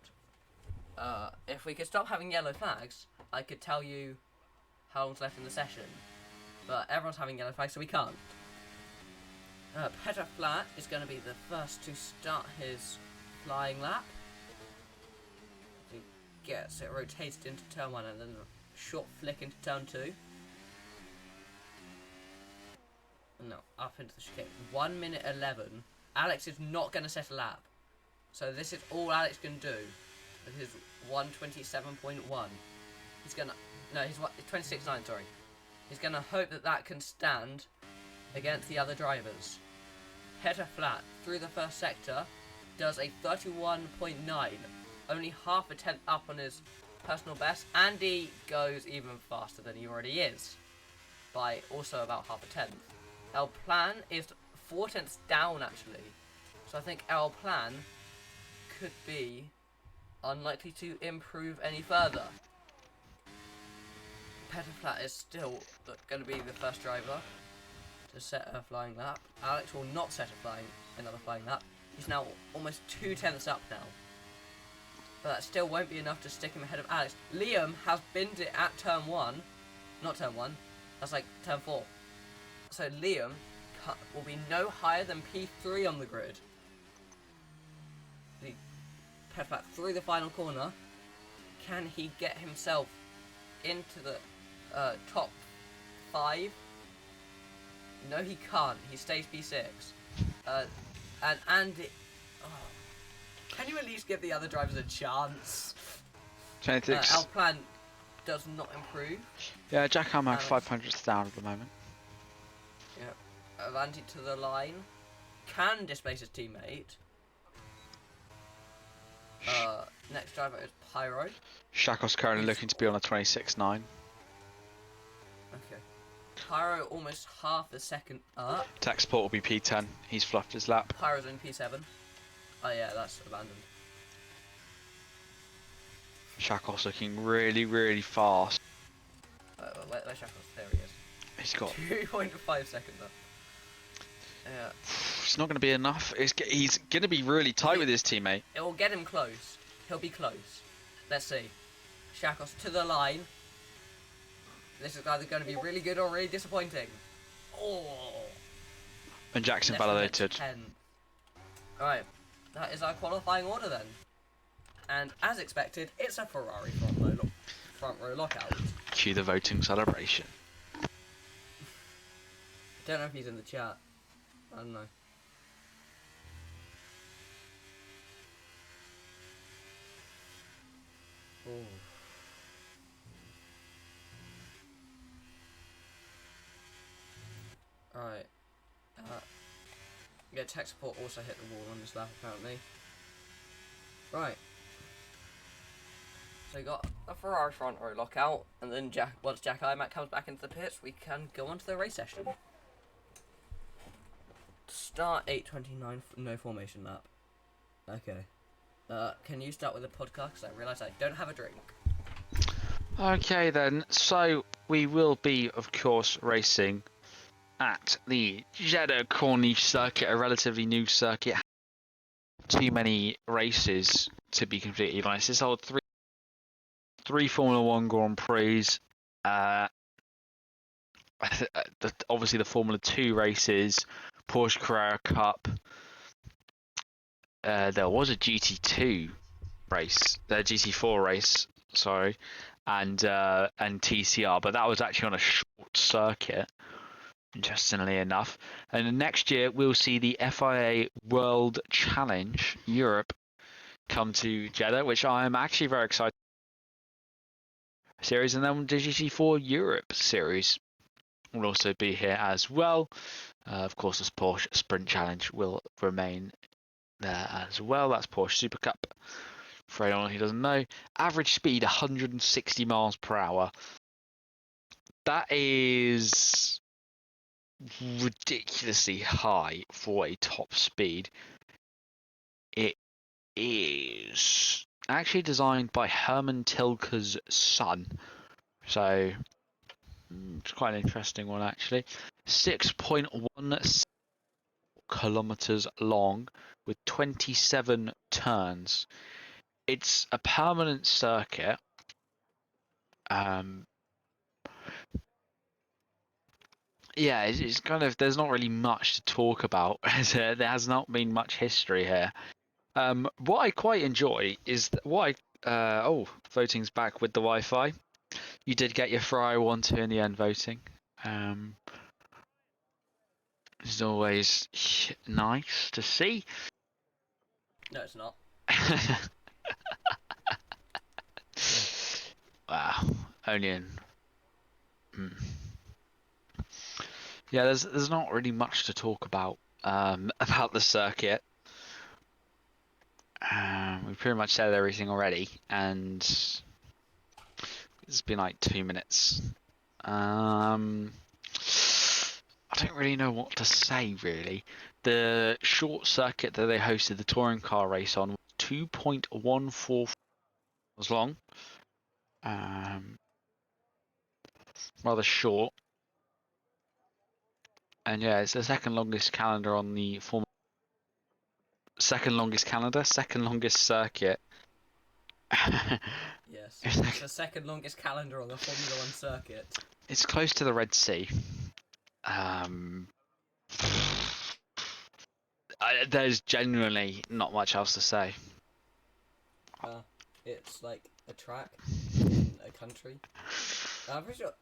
If we could stop having yellow flags, I could tell you how long's left in the session. But everyone's having yellow flags, so we can't. Petra Flat is going to be the first to start his flying lap. He gets it rotated into turn 1 and then a short flick into turn 2. And now up into the chicane. 1 minute 11. Alex is not going to set a lap. So this is all Alex can do with his 1:27.1. He's going to... No, he's 26.9, sorry. He's going to hope that that can stand against the other drivers. Petra Flat, through the first sector, does a 31.9. Only half a tenth up on his personal best. Andy goes even faster than he already is. By also about half a tenth. El Plan is 4 tenths down, actually. So I think El Plan could be unlikely to improve any further. Petra Flat is still going to be the first driver to set a flying lap. Alex will not set another flying lap. He's now almost 2 tenths up now. But that still won't be enough to stick him ahead of Alex. Liam has binned it at turn 1. Not turn 1. That's like turn 4. So Liam will be no higher than P3 on the grid. The Petra Flat through the final corner. Can he get himself into the top 5? No, he can't. He stays P6. And Andy... Oh, can you at least give the other drivers a chance? 26. Our plan does not improve. Yeah, Jack Hammer 500's down at the moment. Yeah. Avanti to the line. Can displace his teammate. Next driver is Pyro. Shakos currently looking to be on a 26.9. Okay. Pyro almost half a second up. Tech Support will be P10. He's fluffed his lap. Pyro's in P7. Oh yeah, that's abandoned. Shakos looking really, really fast. Where's Shackles? There he is. He's got 2.5 seconds up. Yeah. It's not going to be enough. He's going to be really tight with his teammate. It will get him close. He'll be close. Let's see. Shackles to the line. This is either going to be really good or really disappointing. Oh. And Jackson validated. Alright. That is our qualifying order then. And as expected, it's a Ferrari front row lockout. Cue the voting celebration. Don't know if he's in the chat. I don't know. Ooh. Alright. Yeah, tech support also hit the wall on this lap apparently. Right. So we got a Ferrari front row lockout, and then once Jack Imac comes back into the pits, we can go on to the race session. Start 8:29, no formation lap. Okay. Can you start with the podcast? Because I realise I don't have a drink. Okay then, so we will be, of course, racing at the Jeddah Corniche circuit, a relatively new circuit. Too many races to be completely honest. This whole three Formula One Grand Prix, obviously the Formula 2 races, Porsche Carrera Cup. There was a GT2 race, the GT4 race, sorry, and TCR, but that was actually on a short circuit. Interestingly enough, and next year we'll see the FIA World Challenge Europe come to Jeddah, which I am actually very excited. Series, and then the GT4 Europe series will also be here as well. Of course, this Porsche Sprint Challenge will remain there as well. That's Porsche Super Cup. For anyone who doesn't know, average speed 160 miles per hour. That is ridiculously high for a top speed. It is actually designed by Herman Tilke's son, so it's quite an interesting one actually. 6.1 kilometers long with 27 turns. It's a permanent circuit, Yeah, it's kind of, there's not really much to talk about. There has not been much history here. What I quite enjoy is voting's back with the Wi-Fi. You did get your Ferrari 1-2 in the end voting. It's always nice to see. No, it's not. Wow, only in. Yeah, there's not really much to talk about about the circuit. We pretty much said everything already, and it's been like 2 minutes. I don't really know what to say, really. The short circuit that they hosted the touring car race on was 2.14 was long. Rather short. And yeah, it's the second longest calendar on the second longest circuit. Yes, it's the second longest calendar on the Formula 1 circuit. It's close to the Red Sea. There's genuinely not much else to say. It's like a track in a country. I'm pretty sure,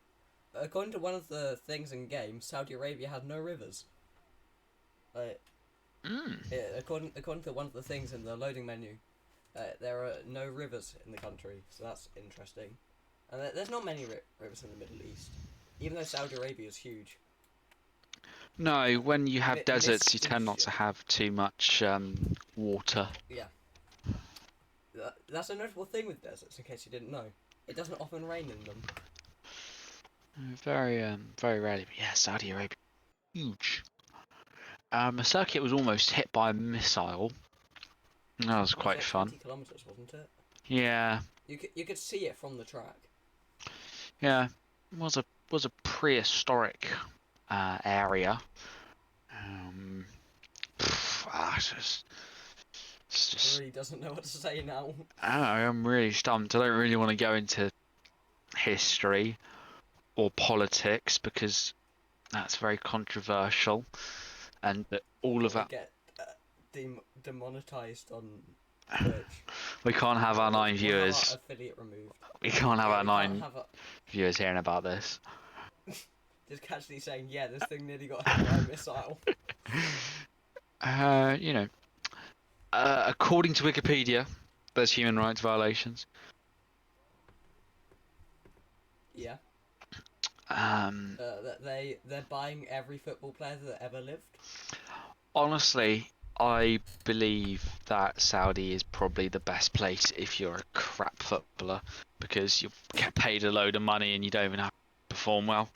according to one of the things in game, Saudi Arabia had no rivers. According to one of the things in the loading menu, there are no rivers in the country, so that's interesting. And there's not many rivers in the Middle East, even though Saudi Arabia is huge. No, when you have deserts, you tend not to have too much water. Yeah. That's a notable thing with deserts, in case you didn't know. It doesn't often rain in them. Very rarely, but yeah, Saudi Arabia, huge. The circuit was almost hit by a missile. That was quite fun. 20 kilometers, wasn't it? Yeah. You could see it from the track. Yeah, it was a prehistoric area. It's just. Really doesn't know what to say now. I don't know, I'm really stumped. I don't really want to go into history or politics because that's very controversial, and that all of that get demonetized on Twitch. we can't have our 9 viewers. Our affiliate removed. We can't have our 9 viewers hearing about this. Just casually saying, yeah, this thing nearly got hit by a missile. You know, according to Wikipedia, there's human rights violations. Yeah. They're buying every football player that ever lived. Honestly, I believe that Saudi is probably the best place if you're a crap footballer, because you get paid a load of money and you don't even have to perform well.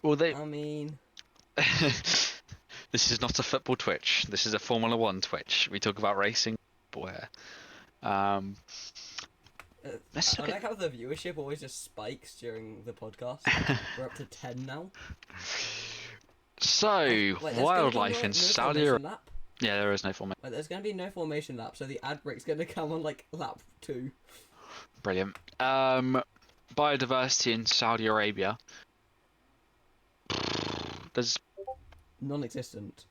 Well, they. I mean, this is not a football Twitch. This is a Formula 1 Twitch. We talk about racing. Where, let's I look like how the viewership always just spikes during the podcast. We're up to 10 now. So, wildlife in Saudi Arabia. Yeah, there is no formation. Wait, there's going to be no formation lap, so the ad break's going to come on like lap 2. Brilliant. Biodiversity in Saudi Arabia. There's non-existent.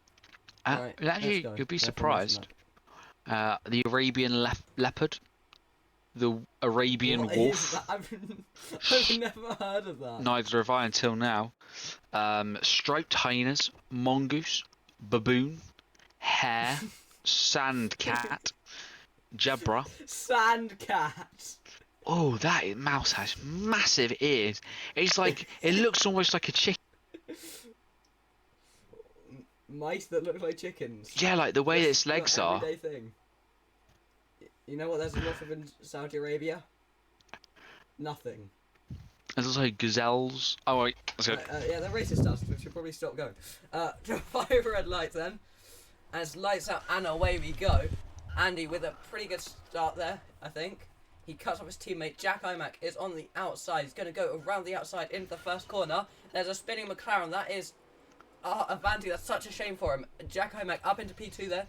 right, actually, you'll be surprised. The Arabian leopard, the Arabian wolf. I've never heard of that. Neither have I until now. Striped hyenas, mongoose, baboon, hare, sand cat, zebra. Sand cat. Oh, that mouse has massive ears. It's like, it looks almost like a chicken. Mice that look like chickens. Yeah, like the way its legs are. Thing. You know what there's a lot of in Saudi Arabia? Nothing. There's also gazelles. Oh wait, let's go. Yeah, they're racist stuff. We should probably stop going. 5 red lights then. As lights out and away we go. Andy with a pretty good start there, I think. He cuts off his teammate. Jack Imac is on the outside. He's going to go around the outside into the first corner. There's a spinning McLaren. That is Avanti. That's such a shame for him. Jack Imac up into P2 there.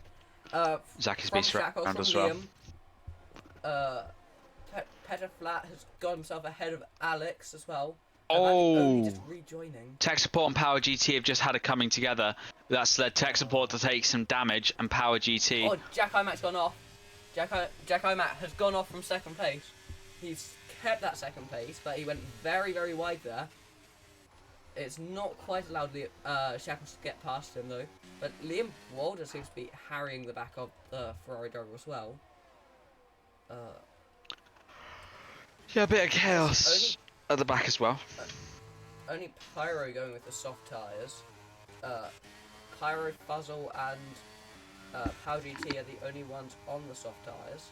Zach is being surrounded as well. Petra Flat has got himself ahead of Alex as well. Only Oh, just rejoining. Tech Support and Power GT have just had a coming together. That's led Tech Support to take some damage, and Power GT. Oh, Jack Imac has gone off. Jack Imac has gone off from second place. He's kept that second place, but he went very, very wide there. It's not quite allowed Shackles to get past him though. But Liam Walder seems to be harrying the back of the Ferrari driver as well. Yeah, a bit of chaos at the back as well. Only Pyro going with the soft tyres. Pyro, Fuzzle and Pow GT are the only ones on the soft tyres.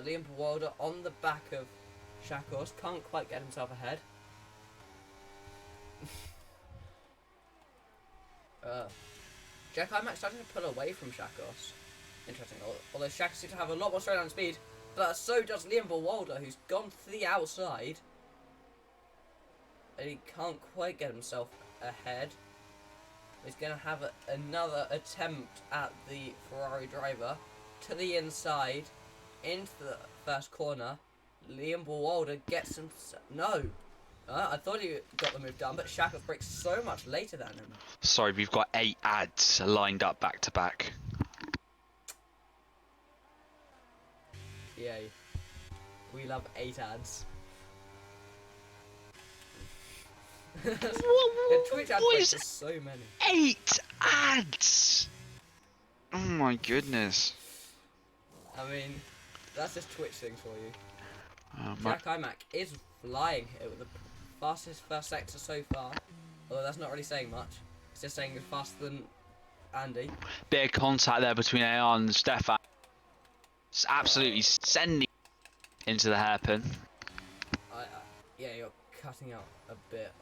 Liam Walder on the back of Shackles, can't quite get himself ahead. Jack Imac starting to pull away from Shackles. Interesting, although Shackles seems to have a lot more straight line speed, but so does Liam Walder, who's gone to the outside. And he can't quite get himself ahead. He's going to have another attempt at the Ferrari driver to the inside, into the first corner. Liam Walder gets him. No! I thought he got the move done, but Shackles breaks so much later than him. Sorry, we've got 8 ads lined up back to back. Yay. We love 8 ads. The Twitch ad breaks are so many. 8 ads! Oh my goodness. I mean, that's just Twitch things for you. Jack Imac is flying here with the fastest first sector so far. Although that's not really saying much. It's just saying it's faster than Andy. Bit of contact there between AR and Stefan. It's absolutely sending into the hairpin. Yeah, you're cutting out a bit.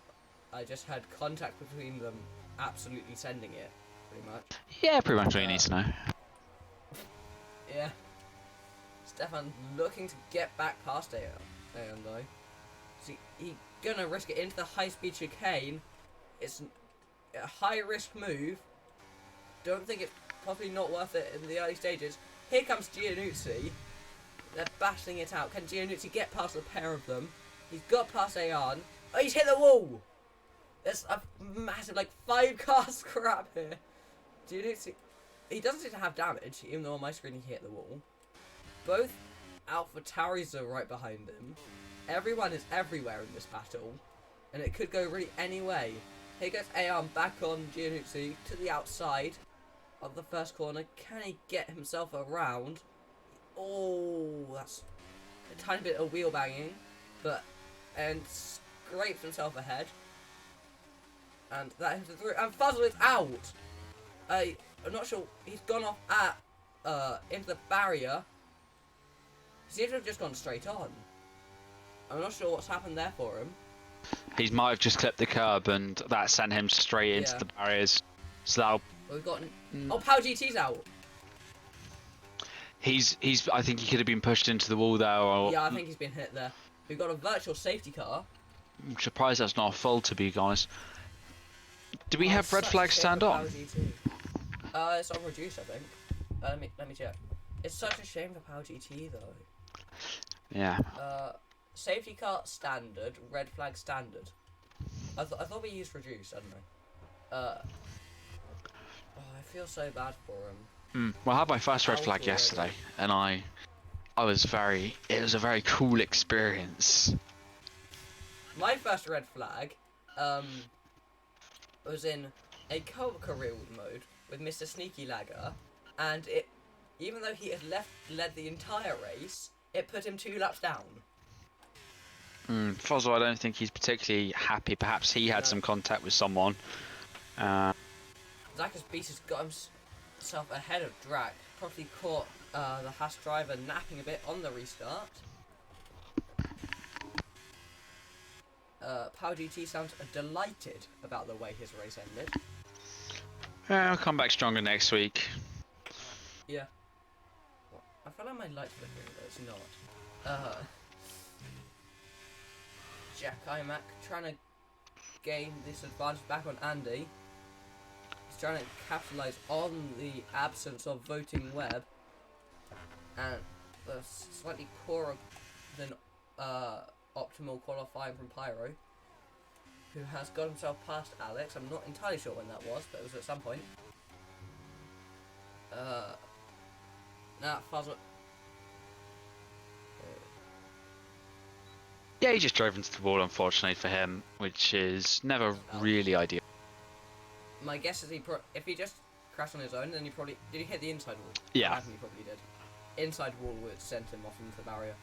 I just had contact between them absolutely sending it, pretty much. Yeah, pretty much what you need to know. Yeah. Stefan looking to get back past Aeon though. See, he gonna risk it into the high-speed chicane. It's a high-risk move. Don't think it's probably not worth it in the early stages. Here comes Giannuzzi. They're battling it out. Can Giannuzzi get past the pair of them? He's got past Aeon. Oh, he's hit the wall! There's a massive, like, 5-car scrap here. Giannuzzi, he doesn't seem to have damage, even though on my screen he hit the wall. Both Alpha Tauris are right behind him. Everyone is everywhere in this battle, and it could go really any way. Here goes Aeon back on Giannuzzi to the outside of the first corner. Can he get himself around? Oh, that's a tiny bit of wheel banging, and scrapes himself ahead. And that hits it through, and Fuzzle is out! I'm not sure, he's gone off into the barrier. He seems to have just gone straight on. I'm not sure what's happened there for him. He might have just clipped the curb and that sent him straight into the barriers. So that'll... We've got... Oh, Pow GT's out! I think he could have been pushed into the wall there, or... Yeah, I think he's been hit there. We've got a virtual safety car. I'm surprised that's not a full, to be honest. Do we have red flag stand on? It's on reduce, I think. Let me check. It's such a shame for Power GT though. Yeah. Safety car standard, red flag standard. I thought we used reduce, I don't know. I feel so bad for him. Well, I had my first red flag yesterday, and it was a very cool experience. My first red flag, was in a career mode with Mr. Sneaky Lagger, and even though he had led the entire race, it put him 2 laps down. Fuzzle, I don't think he's particularly happy. Perhaps he had some contact with someone. Zacchaeus Beast has got himself ahead of Drac. Probably caught the Haas driver napping a bit on the restart. Power GT sounds delighted about the way his race ended. I'll come back stronger next week. Yeah. I feel like my light's flickering, but it's not. Jack Imac trying to gain this advantage back on Andy. He's trying to capitalise on the absence of voting web. And the slightly poorer than optimal qualifying from Pyro, who has got himself past Alex. I'm not entirely sure when that was, but it was at some point. Fuzzle. Yeah, he just drove into the wall, unfortunately for him, which is never really ideal. My guess is if he just crashed on his own, then he probably... Did he hit the inside wall? Yeah. I imagine he probably did. Inside wall would send him off into the barrier.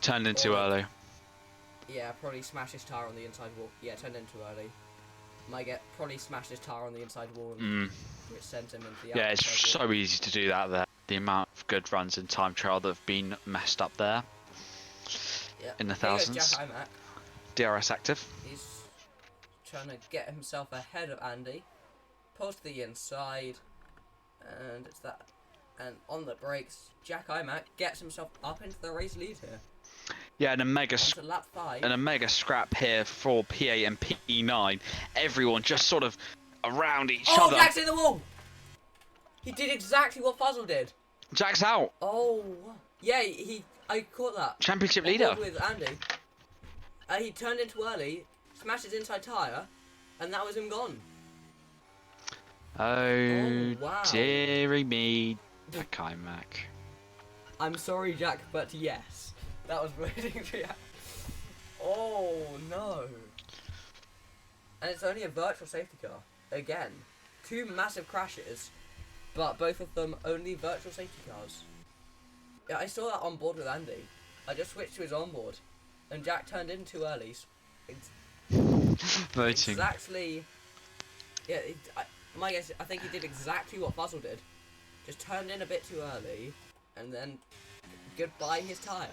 Turned in too early. Yeah, probably smashed his tire on the inside wall. Yeah, turned in too early. Probably smashed his tire on the inside wall and it sent him into the Yeah, it's so easy to do that there. The amount of good runs in time trial that have been messed up there. Yeah. In the thousands. Jack Imac. DRS active. He's trying to get himself ahead of Andy. Pulls to the inside. And it's that. And on the brakes, Jack Imac gets himself up into the race lead here. Yeah, and a lap 5. and a mega scrap here for P8 and P9. Everyone just sort of around each other. Oh, Jack's in the wall! He did exactly what Fuzzle did. Jack's out. Oh, yeah, I caught that. Championship leader. With Andy. He turned in too early, smashed his inside tyre, and that was him gone. Oh, wow. dearie me, Jack Imac. I'm sorry, Jack, but yes. That was waiting for you. Oh, no. And it's only a virtual safety car. Again. 2 massive crashes, but both of them only virtual safety cars. Yeah, I saw that on board with Andy. I just switched to his onboard, and Jack turned in too early. Voting. Exactly. Yeah, my guess, I think he did exactly what Fuzzle did. Just turned in a bit too early, and then goodbye his tyre.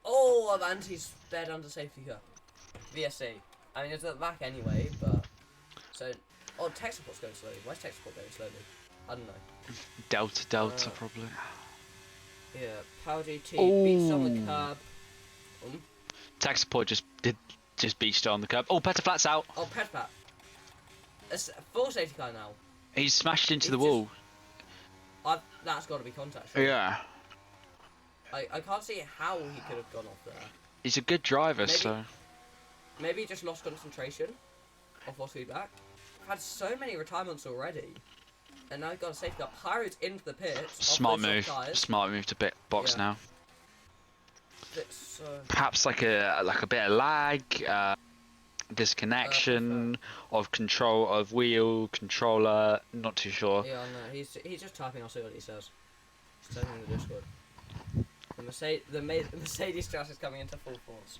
Oh, Avanti's sped under safety car. VSC. I mean, it's at the back anyway, but... So... Oh, tech support's going slowly. Why is tech support going slowly? I don't know. Delta, probably. Yeah, Power GT beats on the curb. Tech support just beached on the curb. Oh, Petaflat's out. Oh, Petaflat. It's a full safety car now. He's smashed into the wall. That's got to be contact. Right? Yeah. I can't see how he could have gone off there. He's a good driver, so... Maybe he just lost concentration of force feedback. I've had so many retirements already. And now he's got a safety car. Pyro's into the pits. Smart move to pit box now. Perhaps like a bit of lag, disconnection of control of wheel, controller, not too sure. Yeah, no, he's just typing, I'll see what he says. He's typing in the Discord. The Mercedes Strauss is coming into full force.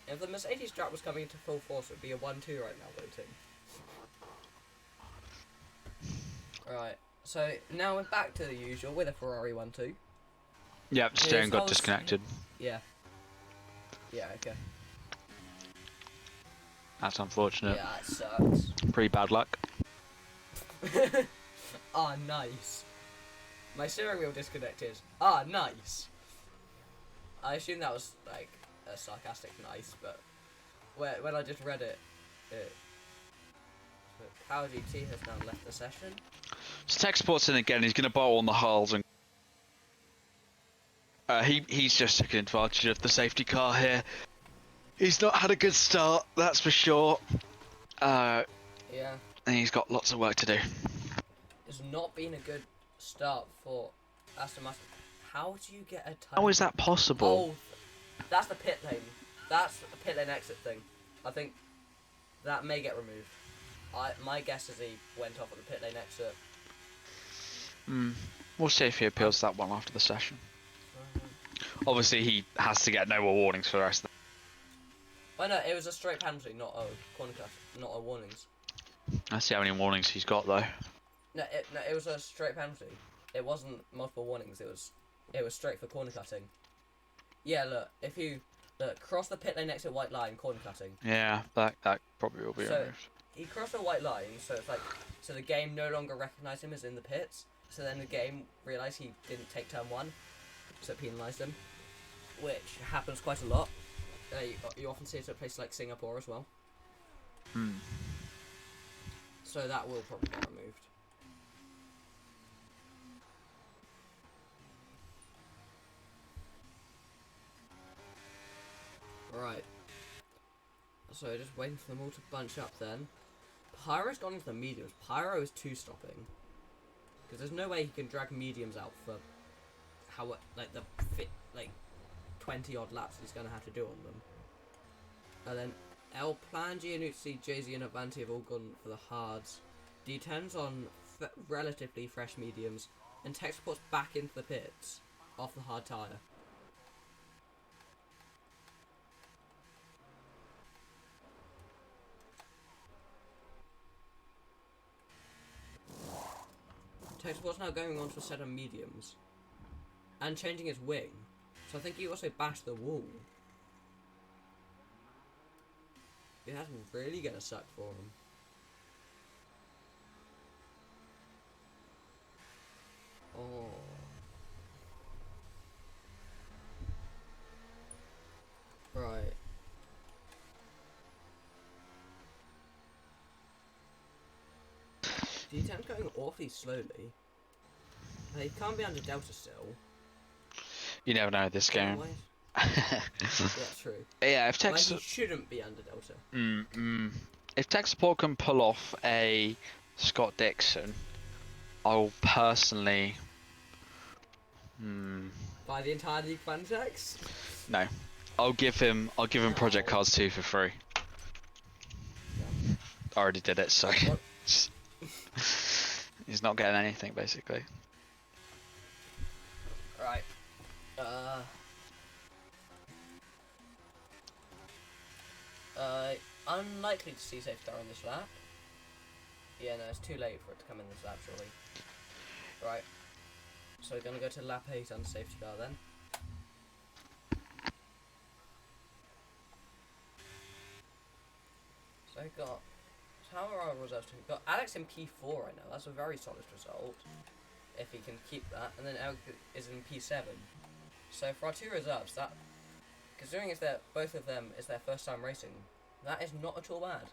If the Mercedes Strap was coming into full force, it would be a 1-2 right now, voting. Right, so now we're back to the usual with a Ferrari 1-2. Yeah, steering got disconnected. Yeah. Yeah, okay. That's unfortunate. Yeah, it sucks. Pretty bad luck. Ah, nice. My steering wheel disconnected. Ah, nice. I assume that was like a sarcastic nice, but when I just read it, Power GT has now left the session. So Tech Sports in again. He's going to bowl on the hulls and he's just taking advantage of the safety car here. He's not had a good start, that's for sure. Yeah. And he's got lots of work to do. It's not been a good start for Aston Martin. How do you get a time? How is that possible? Oh, that's the pit lane. That's the pit lane exit thing. I think that may get removed. My guess is he went off at the pit lane exit. We'll see if he appeals that one after the session. Obviously, he has to get no more warnings for the rest of the... Oh no, it was a straight penalty, not a corner cut, not a warnings. Let's see how many warnings he's got though. No, it was a straight penalty. It wasn't multiple warnings. It was straight for corner cutting. Yeah, look, if you cross the pit lane exit white line, corner cutting. Yeah, that probably will be removed. He crossed a white line, so it's like the game no longer recognised him as in the pits. So then the game realised he didn't take turn 1, so it penalised him, which happens quite a lot. You often see it at places like Singapore as well. So that will probably get removed. Right. So just waiting for them all to bunch up then. Pyro's gone into the mediums. Pyro is 2-stopping. Because there's no way he can drag mediums out for how, like, the 20 odd laps he's going to have to do on them. And then El Plan, Gianuzzi, Jay-Z and Avanti have all gone for the hards. D10's on relatively fresh mediums. And Tech Support's back into the pits off the hard tyre. Tech Support's now going on to a set of mediums. And changing his wing. So I think he also bashed the wall. That's really gonna suck for him. Oh. Right. D10's going awfully slowly. He can't be under Delta still. You never know this game. Yeah, true. Yeah, if tech he shouldn't be under Delta. If tech support can pull off a Scott Dixon, I'll personally. Buy the entire League Fantex? No, I'll give him Project Cars 2 for free. Yeah. I already did it, so he's not getting anything basically. Right. Unlikely to see safety car on this lap. Yeah, no, it's too late for it to come in this lap, surely. Right. So we're gonna go to lap 8 on safety car then. So we've got... How are our results? We've got Alex in P4 right now. That's a very solid result. If he can keep that. And then Eric is in P7. So for our 2 reserves, that... Considering it's both of them is their first time racing, that is not at all bad.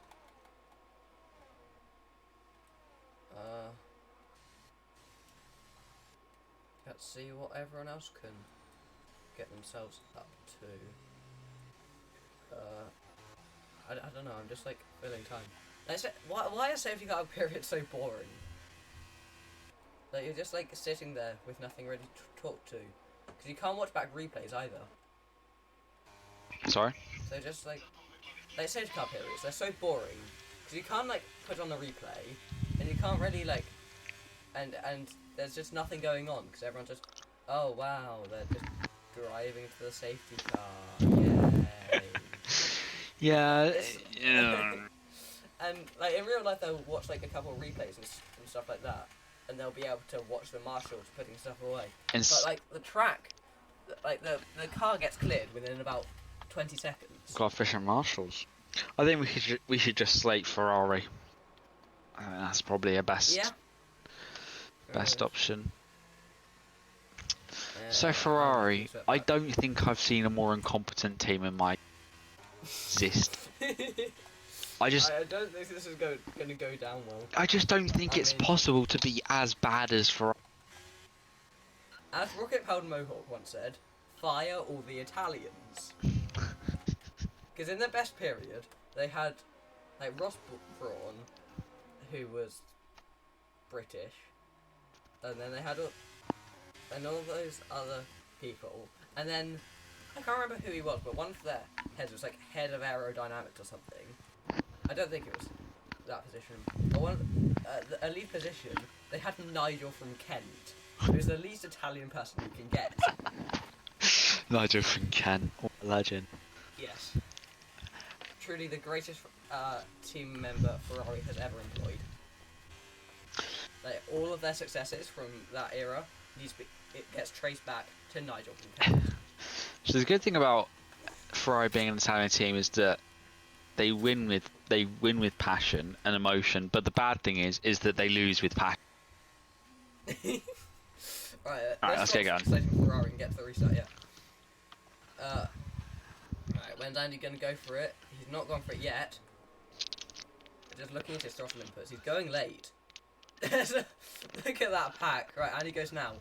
Let's see what everyone else can get themselves up to. I don't know, I'm just like filling time. Why are safety car periods so boring? Like you're just like sitting there with nothing ready to talk to. Because you can't watch back replays either. Sorry? So just like safety car periods, they're so boring. Because you can't like put on a replay, and you can't really like, and there's just nothing going on because everyone's just, oh wow, they're just driving to the safety car, yay. Yeah. And like in real life, they'll watch like a couple of replays and stuff like that, and they'll be able to watch the marshals putting stuff away. But like the track, like the car gets cleared within about 20 seconds. Got efficient marshals. I think we should just slate Ferrari. I think that's probably a best option. So Ferrari, I don't think I've seen a more incompetent team in my exist. I don't think this is going to go down well. I just don't think it's possible to be as bad as Ferrari. As Rocket Powered Mohawk once said, fire all the Italians. Because in their best period, they had like Ross Brawn, who was British, and then they had all those other people, and then I can't remember who he was, but one of their heads was like head of aerodynamics or something. I don't think it was that position. But the elite position, they had Nigel from Kent, who's the least Italian person you can get. Nigel from Kent, what a legend. Yes. Truly the greatest team member Ferrari has ever employed. Like, all of their successes from that era, it gets traced back to Nigel from Kent. So the good thing about Ferrari being an Italian team is that they win with passion and emotion, but the bad thing is that they lose with passion. Right, let's get going. Ferrari and get to the restart, yeah. Right, when's Andy gonna go for it? He's not gone for it yet. just looking at his throttle inputs, he's going late. Look at that pack. Right, and he goes now.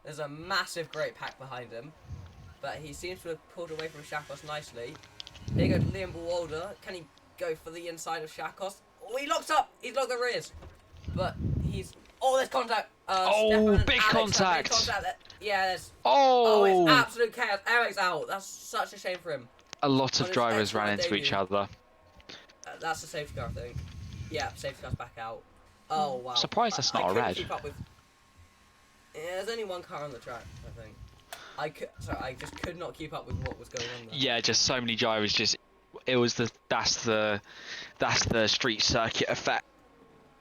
There's a massive great pack behind him. But he seems to have pulled away from Shakos nicely. Here goes Liam Bewalder. Can he go for the inside of Shakos? Oh, he locks up! He's locked the rears. But he's... Oh, there's contact! Stefan big and Alex have contact! big contact there. Yeah, there's... Oh! Oh, it's absolute chaos. Eric's out. That's such a shame for him. A lot On of his drivers ran excellent into each debut. other. That's a safety car, I think. Yeah, safety car's back out. Oh, wow. Surprised that's not a couldn't red. Keep up with... Yeah, there's only one car on the track, I think. I just could not keep up with what was going on there. Yeah, just so many drivers. That's the street circuit effect,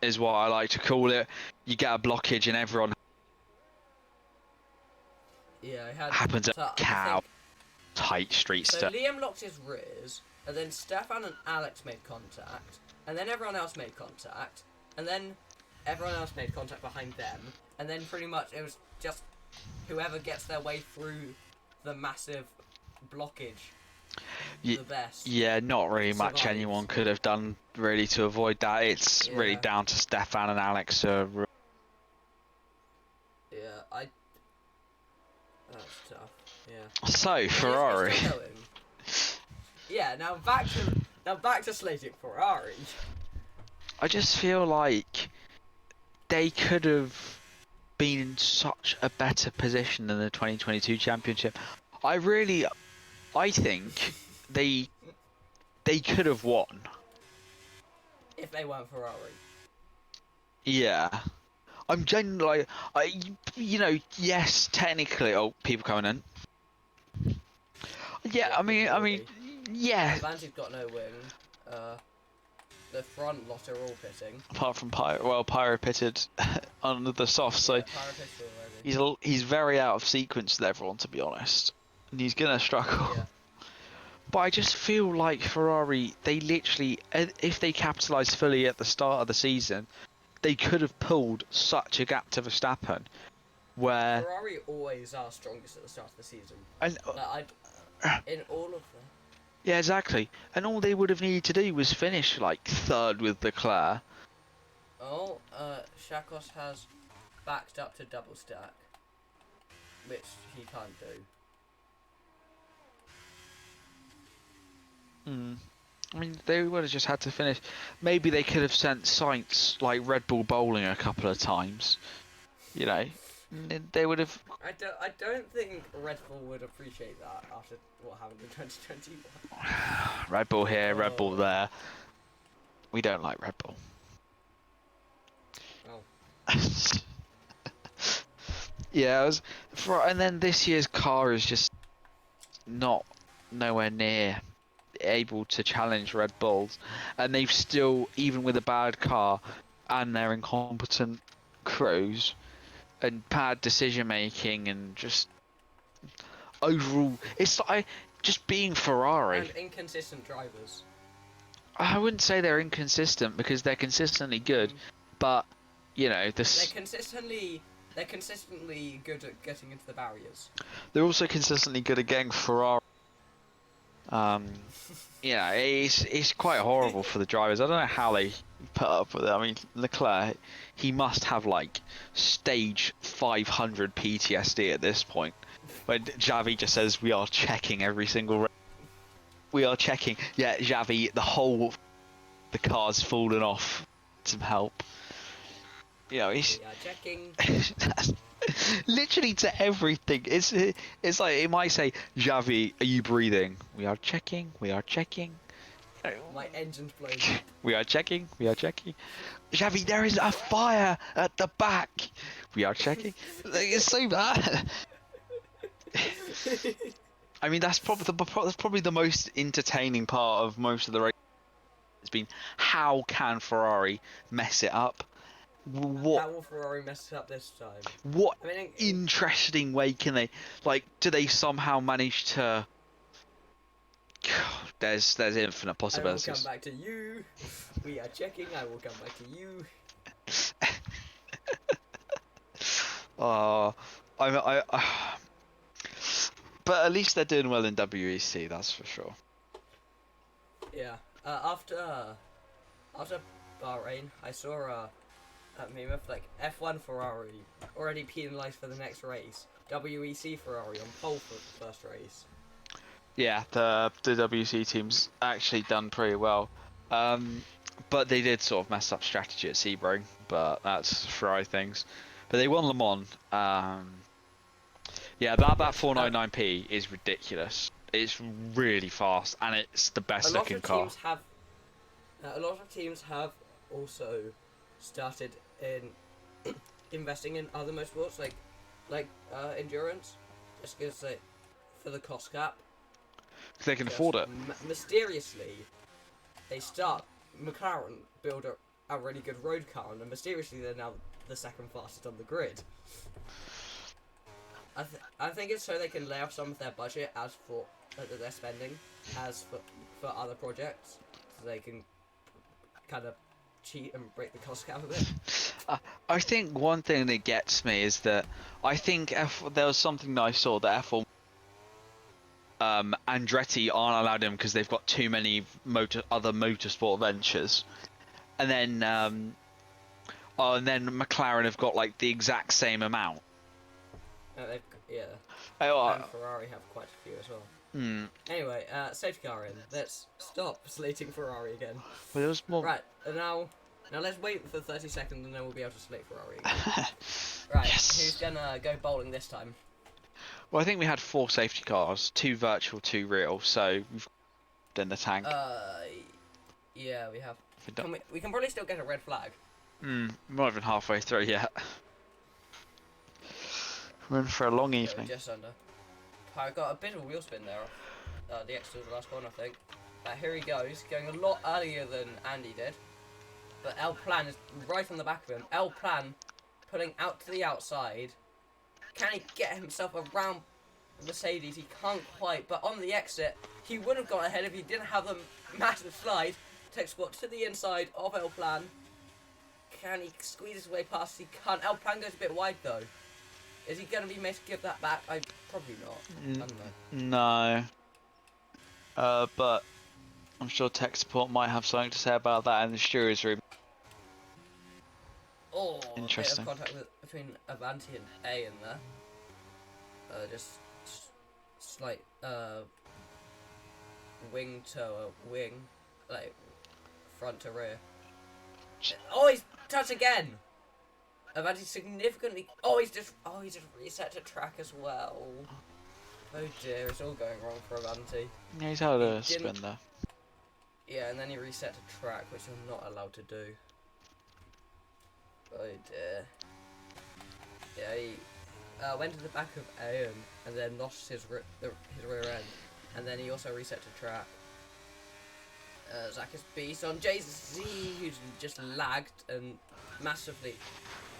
is what I like to call it. You get a blockage and everyone Yeah, I had... happens so at cow tight street So stuff. Liam locked his rears, and then Stefan and Alex made contact, and then everyone else made contact, and then everyone else made contact behind them, and then pretty much it was just whoever gets their way through the massive blockage the best. Yeah, not really much survives. anyone could have done really to avoid that. It's really Yeah. down to Stefan and Alex. Yeah, that's tough. Yeah. So Ferrari. It's still going. Yeah, now back to slating Ferrari. I just feel like they could have been in such a better position than the 2022 championship. I think they could have won. If they weren't Ferrari. Yeah. I'm genuinely yes, technically. Oh, people coming in. Yeah, I mean, yeah. Advantage got no wing. The front lot are all pitting. Apart from Pyro pitted on the soft, so Yeah, Pyro pitted already. he's very out of sequence with everyone, to be honest, and he's gonna struggle. Yeah. But I just feel like Ferrari, they literally, if they capitalised fully at the start of the season, they could have pulled such a gap to Verstappen, where Ferrari always are strongest at the start of the season. and In all of them. yeah, exactly, and all they would have needed to do was finish like third with Leclerc. Oh, Shakos has backed up to double stack, which he can't do. I mean, they would have just had to finish. Maybe they could have sent Sainz like Red Bull bowling a couple of times. You know, they would have. I don't think Red Bull would appreciate that after what happened in 2021. Red Bull here, Red Bull there. We don't like Red Bull. Oh. Yeah, and then this year's car is just nowhere near able to challenge Red Bulls, and they've still, even with a bad car and their incompetent crews and bad decision making and just overall, it's like just being Ferrari. And inconsistent drivers. I wouldn't say they're inconsistent because they're consistently good, but you know They're consistently good at getting into the barriers. they're also consistently good at getting Ferrari. Yeah, it's quite horrible for the drivers. I don't know how they put up with it. I mean, Leclerc, he must have like stage 500 PTSD at this point. When Xavi just says we are checking every single. We are checking. Yeah, Xavi, the car's fallen off. Some help. You know, he's. We are checking. Literally to everything. It's like it might say, Xavi, are you breathing? We are checking. We are checking. My engine's blowing. We are checking. We are checking. Xavi, there is a fire at the back. We are checking. Like, it's so bad. I mean, that's probably the most entertaining part of most of the race. It's been how can Ferrari mess it up? How will Ferrari mess it up this time? What I mean, interesting way can they, like, do they somehow manage to... There's infinite I will possibilities. come back to you. We are checking. I will come back to you. But at least they're doing well in WEC, that's for sure. Yeah. After Bahrain, I saw a meme of like F1 Ferrari already penalised for the next race. WEC Ferrari on pole for the first race. Yeah, the WC team's actually done pretty well. But they did sort of mess up strategy at Sebring, but that's Ferrari things. But they won Le Mans. Yeah, that Yes. 499p is ridiculous. It's really fast, and it's the best looking car. A lot of teams have also started in investing in other motorsports like endurance, just because like for the cost cap. They can afford it. Mysteriously, McLaren build a really good road car, and mysteriously they're now the second fastest on the grid. I think it's so they can lay off some of their budget that they're spending for other projects, so they can kind of cheat and break the cost cap a bit. I think one thing that gets me is that I think there was something that I saw that F1 Andretti aren't allowed in because they've got too many other motorsport ventures, and then McLaren have got like the exact same amount. And Ferrari have quite a few as well. Anyway, safety car in. Let's stop slating Ferrari again. Well, there was more. Right, and now let's wait for 30 seconds and then we'll be able to slate Ferrari again. Right, yes. Who's gonna go bowling this time? Well, I think we had 4 safety cars, 2 virtual, 2 real, so we've in the tank. Yeah, we have. We can probably still get a red flag. Not even halfway through yet. We're in for a long evening. Just under. I got a bit of a wheel spin there off the extra the last corner, I think. Here he goes, going a lot earlier than Andy did. But El Plan is right on the back of him. El Plan putting out to the outside. Can he get himself around Mercedes? He can't quite, but on the exit, he would have got ahead if he didn't have the massive slide. Tech squat to the inside of El Plan. Can he squeeze his way past? He can't. El Plan goes a bit wide though. Is he going to be made to give that back? Probably not. I don't know. No. But I'm sure tech support might have something to say about that in the stewards room. Oh, interesting. A bit of contact between Avanti and A in there. Just slight wing to wing, like front to rear. Oh, he's touched again. Avanti significantly. He's just reset to track as well. Oh dear, it's all going wrong for Avanti. Yeah, he's had a spin there. Yeah, and then he reset to track, which you're not allowed to do. Oh dear. Yeah, he went to the back of A and then lost his rear end, and then he also reset to track. Zach is beast on Jay-Z, who just lagged and massively.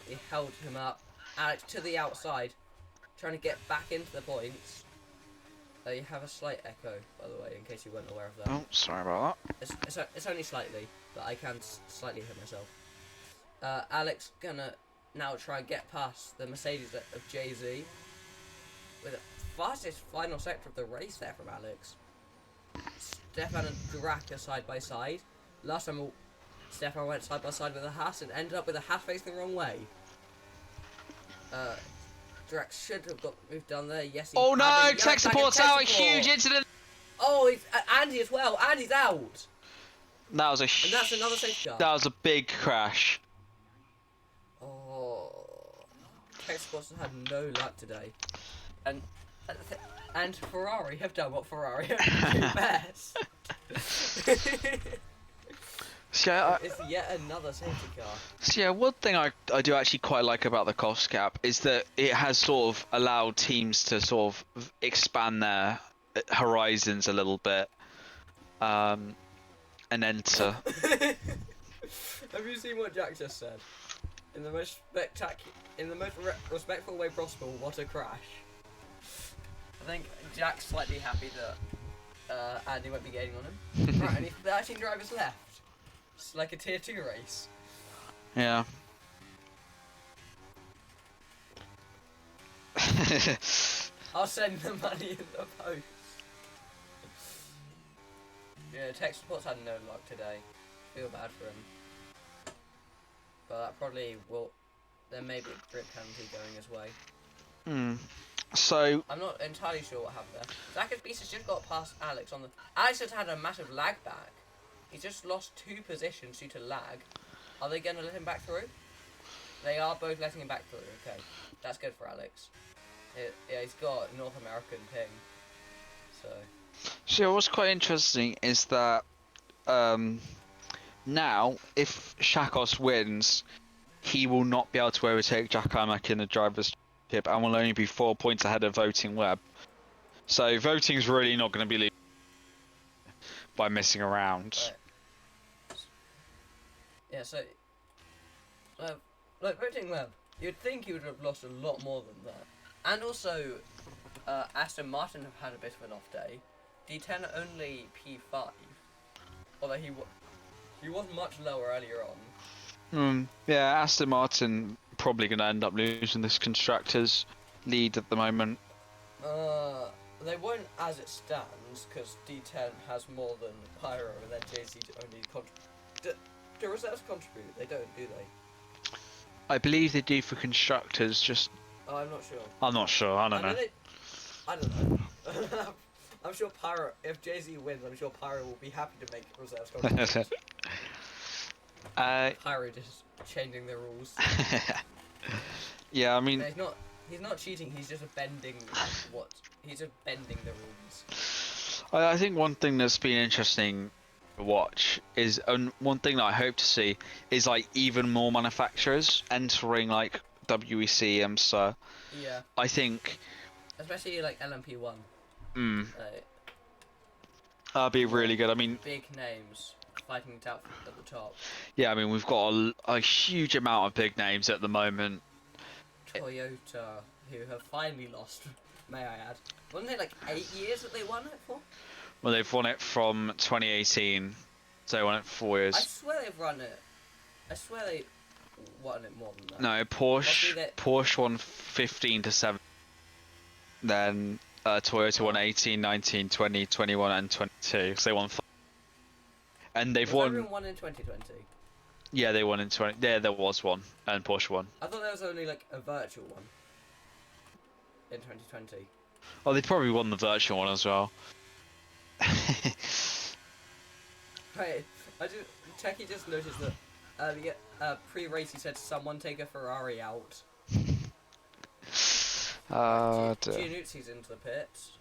He held him up. Alex to the outside, trying to get back into the points. You have a slight echo, by the way, in case you weren't aware of that. Oh, sorry about that. It's only slightly, but I can slightly hear myself. Alex gonna now try and get past the Mercedes of Jay-Z with the fastest final sector of the race there from Alex. Stefan and Drac are side by side. Last time Stefan went side by side with a Haas and ended up with a Haas facing the wrong way. Drac should have got moved down there. Yes, he no! Tech support's out. A huge incident. Oh, it's Andy as well. Andy's out. That was and that's another safety car. That was a big crash. Oh, Tech supports have had no luck today, and Ferrari have done what Ferrari have do best. So, it's yet another safety car. So yeah, one thing I do actually quite like about the cost cap is that it has sort of allowed teams to sort of expand their horizons a little bit, and enter. Have you seen what Jack just said? In the most respectful way possible, what a crash. I think Jack's slightly happy that Andy won't be gaining on him. Right, only 13 drivers left. It's like a tier 2 race. Yeah. I'll send the money in the post. Yeah, tech support's had no luck today. Feel bad for him. but that probably will. There may be a grid penalty going his way. So I'm not entirely sure what happened there. Zach's Beast has just got past Alex on the. Alex has had a massive lag back. He's just lost 2 positions due to lag. Are they going to let him back through? They are both letting him back through. Okay, that's good for Alex. Yeah, he's got North American ping. So what's quite interesting is that now, if Shakos wins, he will not be able to overtake Jack Imack in the driver's championship and will only be 4 points ahead of Voting Web. So Voting is really not going to be leading by missing around. right. Yeah, so like Voting Web, you'd think he would have lost a lot more than that. And also, Aston Martin have had a bit of an off day. D10 only P5, although he was much lower earlier on. Yeah, Aston Martin probably going to end up losing this constructors lead at the moment. They won't as it stands, because D10 has more than Pyro, and then JC only contribute. Do reserves contribute? They don't, do they? I believe they do for constructors, just... Oh, I'm not sure. I'm not sure, I don't know. I don't know. I'm sure Pyro, if Jay-Z wins, I'm sure Pyro will be happy to make reserves contributions. Pyro just changing the rules. Yeah, I mean... No, he's not cheating, he's just bending he's just bending the rules. I think one thing that's been interesting to watch is, and one thing that I hope to see is like even more manufacturers entering like WEC, IMSA. Yeah. I think, especially like LMP1. That'd be really good. I mean, big names fighting it out at the top. Yeah, I mean we've got a huge amount of big names at the moment. Toyota, who have finally lost, may I add. Wasn't it like 8 years that they won it for? Well, they've won it from 2018, so they won it for 4 years. I swear they've won it. I swear they won it more than that. No, Porsche won 15 to 7. Then Toyota won 18, 19, 20, 21, and 22. So they won 5. And they've won. Everyone won in 2020. Yeah, they won in 20. Yeah, there was one, and Porsche won. I thought there was only like a virtual one in 2020. Oh, they probably won the virtual one as well. Right, Techie just noticed that pre-race he said someone take a Ferrari out. Giannuzzi's into the pits,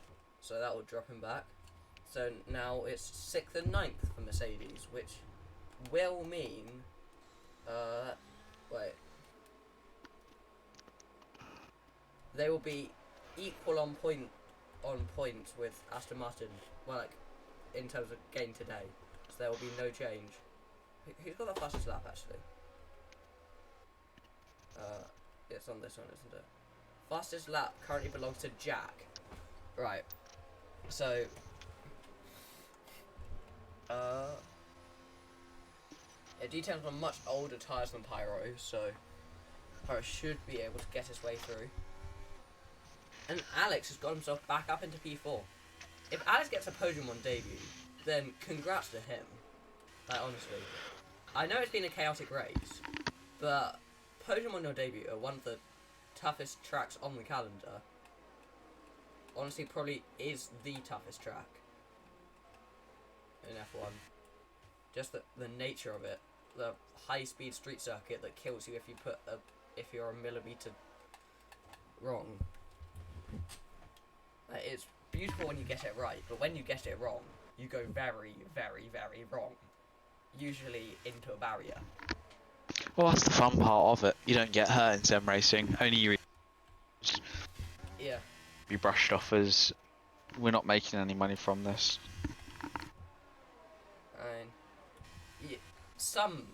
so that will drop him back. So now it's 6th and 9th for Mercedes, which will mean they will be equal on points with Aston Martin. Well, like in terms of gain today, so there will be no change. Who's got the fastest lap actually? It's on this one, isn't it? Fastest lap currently belongs to Jack. Right. So. D10's on much older tyres than Pyro, so Pyro should be able to get his way through. And Alex has got himself back up into P4. If Alex gets a podium on debut, then congrats to him. Like, honestly. I know it's been a chaotic race, but podium on your debut are one of the toughest tracks on the calendar. Honestly, probably is the toughest track in F1. Just the nature of it. The high-speed street circuit that kills you if you're a millimeter wrong. It's beautiful when you get it right, but when you get it wrong, you go very, very, very wrong. Usually into a barrier. Well, that's the fun part of it. You don't get hurt in sim racing. Only you. Yeah. Be brushed off as we're not making any money from this. And yeah, some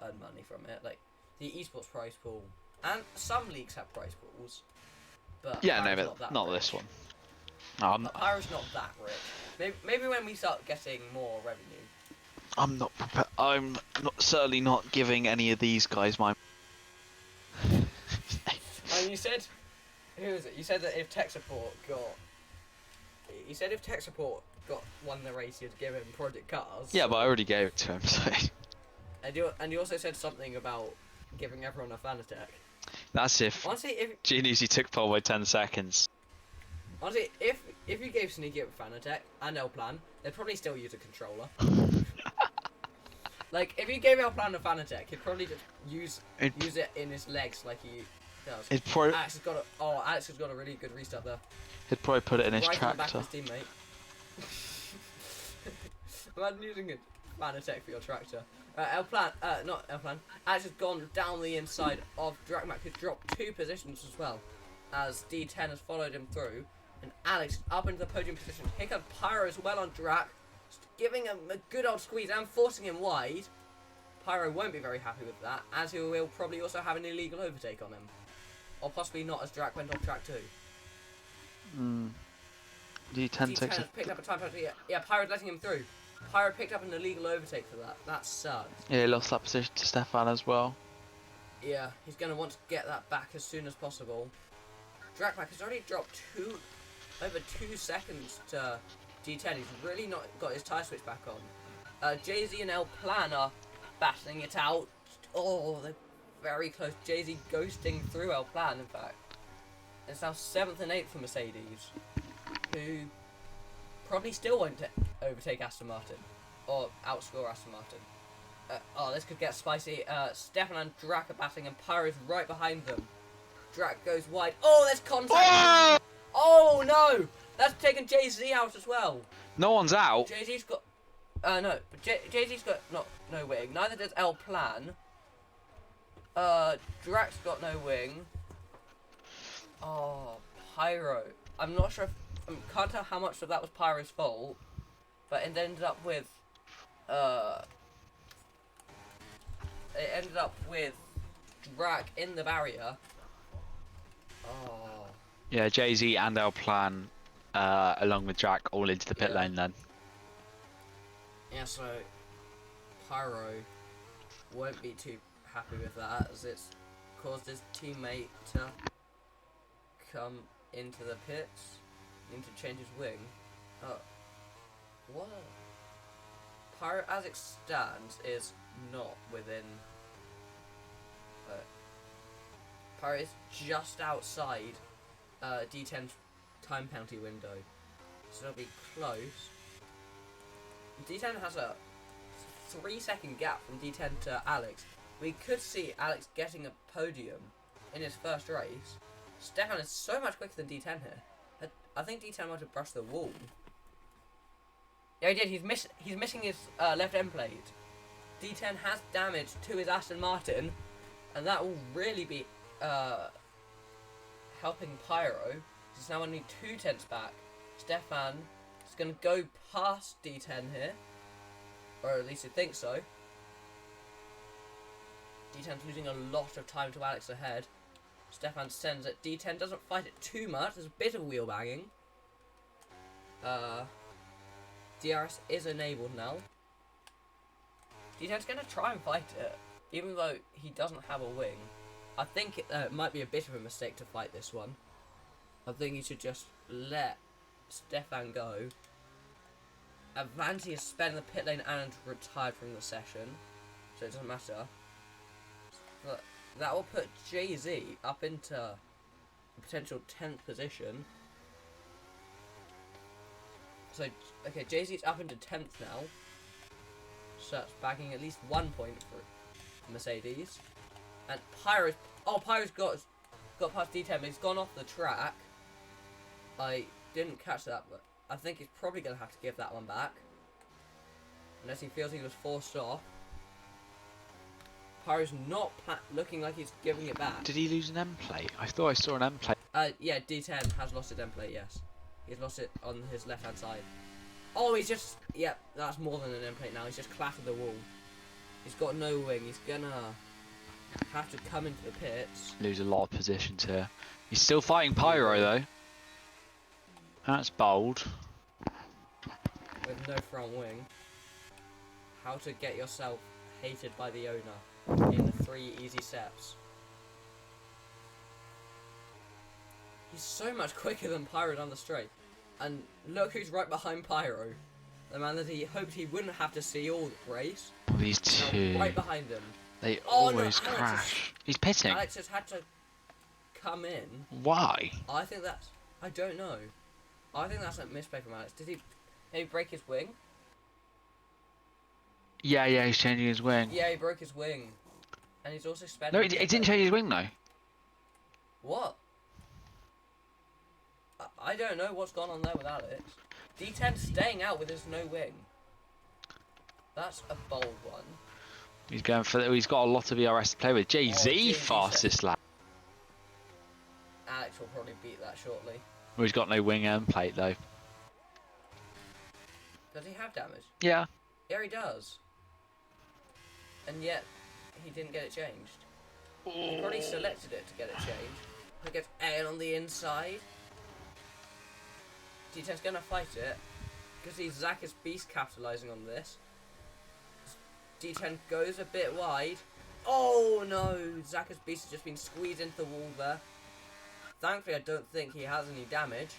earn money from it, like the esports prize pool, and some leagues have prize pools. But yeah, no, Pyro's but not rich. this one. No, Pyro's not that rich. Maybe when we start getting more revenue. I'm not prepared. I'm certainly not giving any of these guys my. And you said, who is it? You said that if tech support won the race, you'd give him Project Cars. Yeah, but I already gave it to him. So. And you also said something about giving everyone a fan attack. That's if Honestly, Genuzi took pole by 10 seconds. if you gave Sneaky a fan attack and El Plan, they'd probably still use a controller. Like if you gave El Plan a fan attack, he'd probably just use it in his legs like he does. Alex has got a really good restart there. He'd probably put it in his Right on the back tractor. of his teammate. Imagine using a fan attack for your tractor. Not El Plan. Alex has gone down the inside of Drakmak, who's dropped 2 positions as well, as D10 has followed him through, and Alex up into the podium position. Here comes Pyro as well on Drak, giving him a good old squeeze and forcing him wide. Pyro won't be very happy with that, as he will probably also have an illegal overtake on him, or possibly not, as Drak went on track 2. D10 takes has picked up a time penalty. Yeah, Pyro's letting him through. Pyro picked up an illegal overtake for that. That sucks. Yeah, he lost that position to Stefan as well. Yeah, he's going to want to get that back as soon as possible. Drakmak has already dropped over 2 seconds to D10. He's really not got his tyre switch back on. Jay-Z and El Plan are battling it out. Oh, they're very close. Jay-Z ghosting through El Plan, in fact. It's now 7th and 8th for Mercedes, who probably still won't overtake Aston Martin, or outscore Aston Martin. This could get spicy. Stefan and Drak are battling, and Pyro's right behind them. Drak goes wide. Oh, there's contact! Oh no! That's taken Jay-Z out as well. No one's out. Jay-Z's got... no, but Jay-Z's got no wing. Neither does El Plan. Drak's got no wing. Oh, Pyro. I'm not sure if... I can't tell how much of that was Pyro's fault, but it ended up with... It ended up with Drak in the barrier. Oh. Yeah, Jay-Z and El Plan, along with Jack, all into the pit lane then. Yeah, so Pyro won't be too happy with that, as it's caused his teammate to come into the pits, need to change his wing. What? Pyro, as it stands, is not within. Pyro is just outside D10's time penalty window, so it'll be close. D10 has a 3-second gap from D10 to Alex. We could see Alex getting a podium in his first race. Stefan is so much quicker than D10 here. I think D10 might have brushed the wall. Yeah, he did. He's missing his left end plate. D10 has damage to his Aston Martin, and that will really be helping Pyro. He's now only 2 tenths back. Stefan is going to go past D10 here, or at least he thinks so. D10's losing a lot of time to Alex ahead. Stefan sends it. D10 doesn't fight it too much. There's a bit of wheel banging. DRS is enabled now. D10's going to try and fight it, even though he doesn't have a wing. I think it might be a bit of a mistake to fight this one. I think he should just let Stefan go. Avanti has spent the pit lane and retired from the session, so it doesn't matter. But that will put Jay-Z up into a potential 10th position. So, okay, Jay-Z's up into 10th now. So that's bagging at least 1 point for Mercedes. And Pyro's got past D10, but he's gone off the track. I didn't catch that, but I think he's probably going to have to give that one back. Unless he feels he was forced off. Pyro's not looking like he's giving it back. Did he lose an M plate? I thought I saw an M plate. Yeah, D10 has lost his M plate, yes. He's lost it on his left-hand side. Oh, he's just... Yeah, that's more than an M plate now. He's just clattered the wall. He's got no wing. He's gonna have to come into the pits. Lose a lot of positions here. He's still fighting Pyro, though. That's bold. With no front wing. How to get yourself hated by the owner in 3 easy steps. He's so much quicker than Pyro down the straight. And look who's right behind Pyro. The man that he hoped he wouldn't have to see all race. these two. Right behind him. They Oh, no, always Alex crash. He's pitting. Alex has had to come in. Why? I think that's... I don't know. I think that's a misplay from Alex. Did he maybe break his wing? Yeah, he's changing his wing. Yeah, he broke his wing. And he's also spent... No, he didn't change his wing though. What? I don't know what's gone on there with Alex. D10 staying out with his no wing. That's a bold one. He's going for. He's got a lot of ERS to play with. Jay-Z fastest lap. Alex will probably beat that shortly. Well, he's got no wing end plate though. Does he have damage? Yeah. Yeah, he does. And yet, he didn't get it changed. He probably selected it to get it changed. He gets Aeon on the inside. D10's gonna fight it. Because he's Zach's Beast capitalizing on this. D10 goes a bit wide. Oh no! Zach's Beast has just been squeezed into the wall there. Thankfully, I don't think he has any damage.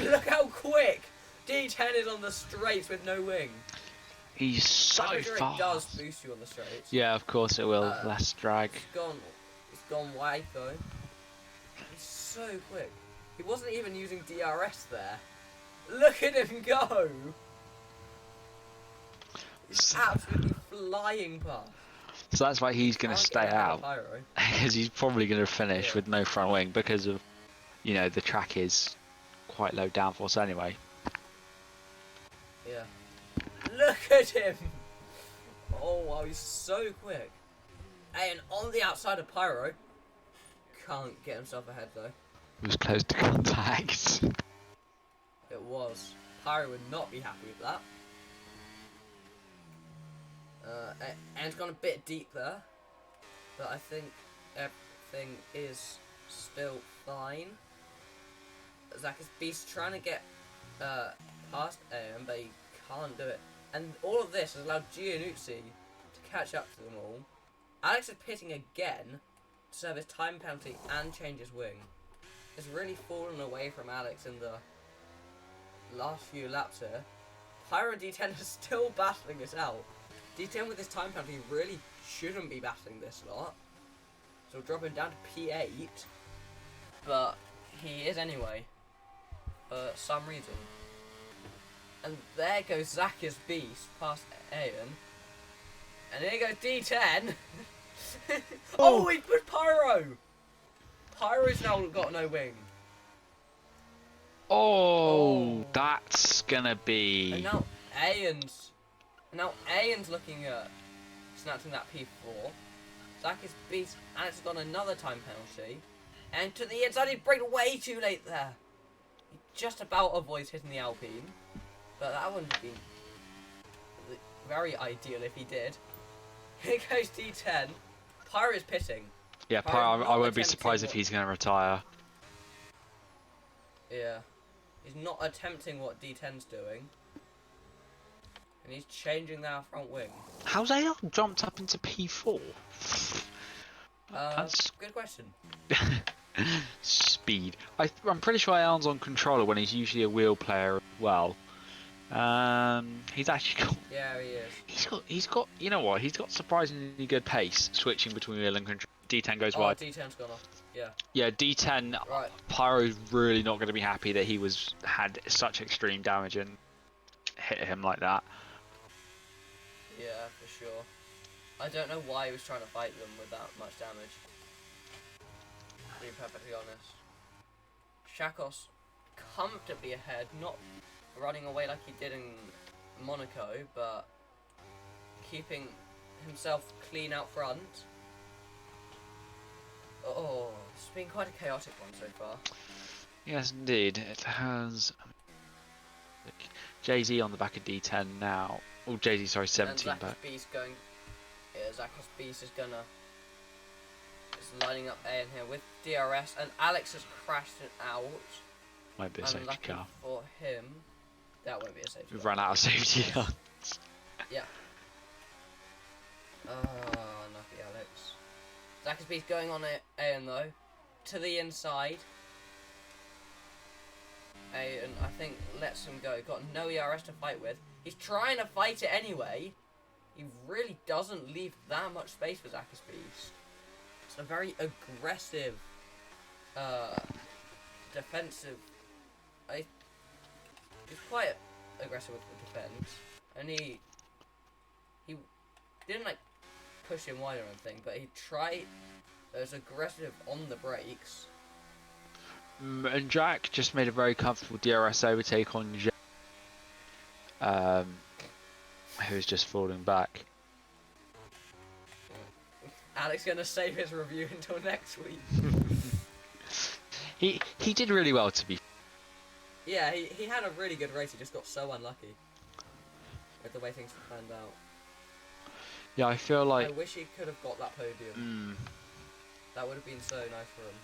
Look how quick! D10 is on the straights with no wing. He's so I'm sure fast. it does boost you on the straights. Yeah, of course it will. Less drag. It's gone wide though. He's so quick. He wasn't even using DRS there. Look at him go! He's absolutely flying past. So that's why he's going to stay out. Because he's probably going to finish with no front wing because of, you know, the track is quite low downforce anyway. Yeah. Look at him! Oh wow, he's so quick. And on the outside of Pyro. Can't get himself ahead though. He was close to contact. It was. Pyro would not be happy with that. And it's gone a bit deep there. But I think everything is still fine. Zach's Beast trying to get past Aeon, but he can't do it. And all of this has allowed Giannuzzi to catch up to them all. Alex is pitting again to serve his time penalty and change his wing. It's really fallen away from Alex in the last few laps here. Pyro and D10 are still battling this out. D10 with his time penalty really shouldn't be battling this lot. So dropping down to P8. But he is anyway. For some reason. And there goes Zach's Beast past Aeon. And here goes D10. Oh, he put Pyro! Pyro's now got no wing. Oh, that's gonna be. And now Aeon's looking at snatching that P4. Zach's Beast, Alex has got another time penalty. And to the inside, he braked way too late there. He just about avoids hitting the Alpine. But that wouldn't be very ideal if he did. Here goes D10. Pyro is pitting. Yeah, Pyro, I won't be surprised if he's going to retire. Yeah. He's not attempting what D10's doing. And he's changing their front wing. How's Aeon jumped up into P4? That's good question. Speed. I'm pretty sure Aeon's on controller when he's usually a wheel player as well. He's actually got. Yeah, he is. He's got. You know what? He's got surprisingly good pace switching between wheel and control. D10 goes wide. D10's gone off. Yeah. Yeah, D10. Right. Pyro's really not going to be happy that he had such extreme damage and hit him like that. Yeah, for sure. I don't know why he was trying to fight them with that much damage. To be perfectly honest. Shakos comfortably ahead, not running away like he did in Monaco, but keeping himself clean out front. Oh, it's been quite a chaotic one so far. Yes, indeed. It has. Jay-Z on the back of D10 now. Oh, Jay-Z, sorry, 17 and back. Beast going. Yeah, Zach's Beast is gonna. Is lining up A in here with DRS, and Alex has crashed it out. Might be a safety Unlucky car. for him. That won't be a safety We've car. run out of safety cars. Yeah. Unlucky Alex. Zach's Beast going on Aeon though. To the inside. Aeon, I think, lets him go. Got no ERS to fight with. He's trying to fight it anyway. he really doesn't leave that much space for Zacchaeus Beast. It's a very aggressive, defensive. He's quite aggressive with the defense, and he didn't like push him wide or anything, but he tried. As aggressive on the brakes. And Jack just made a very comfortable DRS overtake on Jay, who's just falling back. Alex gonna save his review until next week. He did really well to be. Yeah, he had a really good race. He just got so unlucky with the way things planned out. Yeah, I feel like I wish he could have got that podium. That would have been so nice for him.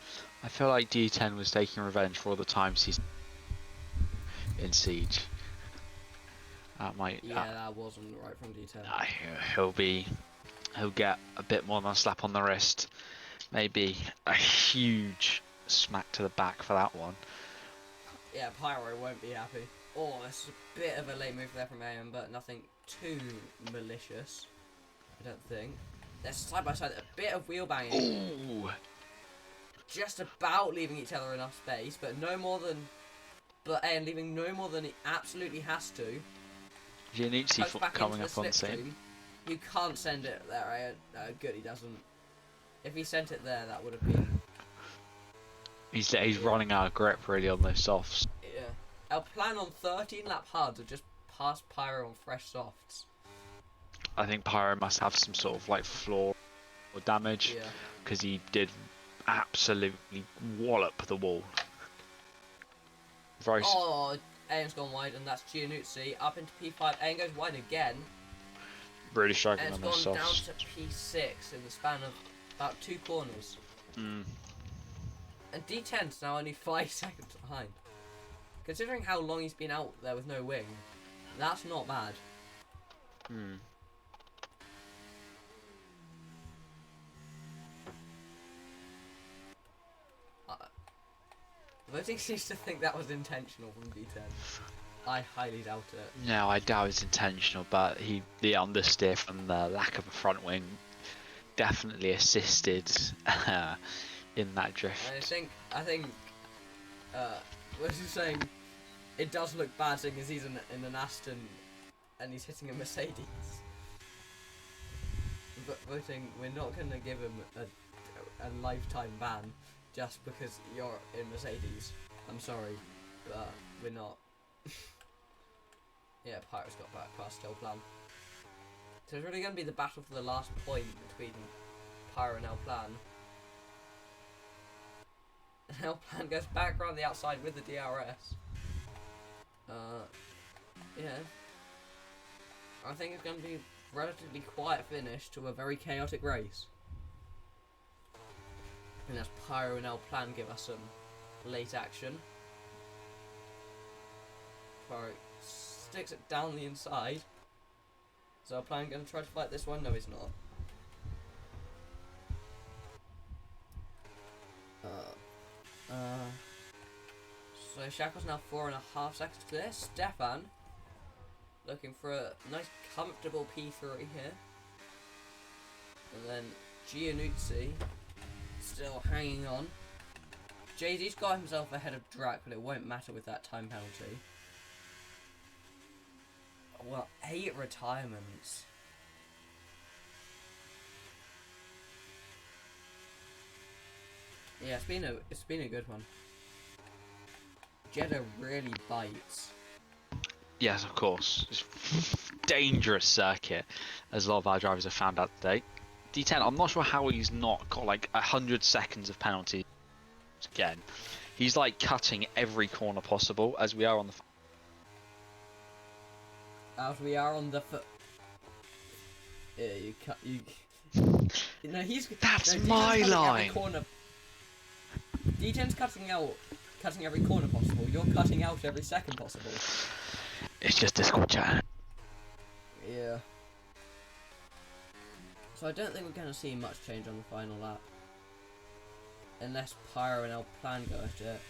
I feel like D10 was taking revenge for all the times he's in Siege. That might. That wasn't right from D10. He'll get a bit more than a slap on the wrist. Maybe a huge smack to the back for that one. Yeah, Pyro won't be happy. Oh, it's a bit of a late move there from AM, but nothing too malicious, I don't think. There's side by side a bit of wheel banging. Ooh. Just about leaving each other enough space, but no more than. But AM leaving no more than he absolutely has to. Giannucci coming up on scene. You can't send it there, right? No, good, he doesn't. If he sent it there, that would have been. He's running out of grip really on those softs. Yeah. Our plan on 13 lap hards are just past Pyro on fresh softs. I think Pyro must have some sort of like flaw or damage, because he did absolutely wallop the wall. Oh, AM's gone wide, and that's Giannucci up into P5. AM goes wide again. Really struggling on those softs. And it's gone down to P6 in the span of about 2 corners. And D10's now only 5 seconds behind. Considering how long he's been out there with no wing, that's not bad. Voting seems to think that was intentional from D10. I highly doubt it. No, I doubt it's intentional, but the understeer from the lack of a front wing definitely assisted in that drift. I think what is he saying? It does look bad seeing as he's in an Aston and he's hitting a Mercedes. But voting, we're not going to give him a lifetime ban just because you're in Mercedes. I'm sorry, but we're not. Yeah, Pyro's got back past still plan. So it's really going to be the battle for the last point between Pyro and El Plan. El Plan goes back around the outside with the DRS. Yeah. I think it's going to be a relatively quiet finish to a very chaotic race. And as Pyro and El Plan give us some late action. Pyro sticks it down the inside. Is El Plan going to try to fight this one? No, he's not. So Shackle's now 4.5 seconds clear. Stefan looking for a nice comfortable P3 here. And then Giannucci still hanging on. Jay-Z's got himself ahead of Drac, but it won't matter with that time penalty. Well, 8 retirements. Yeah, it's been a good one. Jeddah really bites. Yes, of course. It's a dangerous circuit, as a lot of our drivers have found out today. D10, I'm not sure how he's not got like 100 seconds of penalty again. He's like cutting every corner possible as we are on the. As we are on the foot. Yeah, you cut. You. No, he's. That's no, my line. D10's cutting every corner possible. You're cutting out every second possible. It's just Discord chat. Yeah. So I don't think we're going to see much change on the final lap. Unless Pyro and El Plan go at it.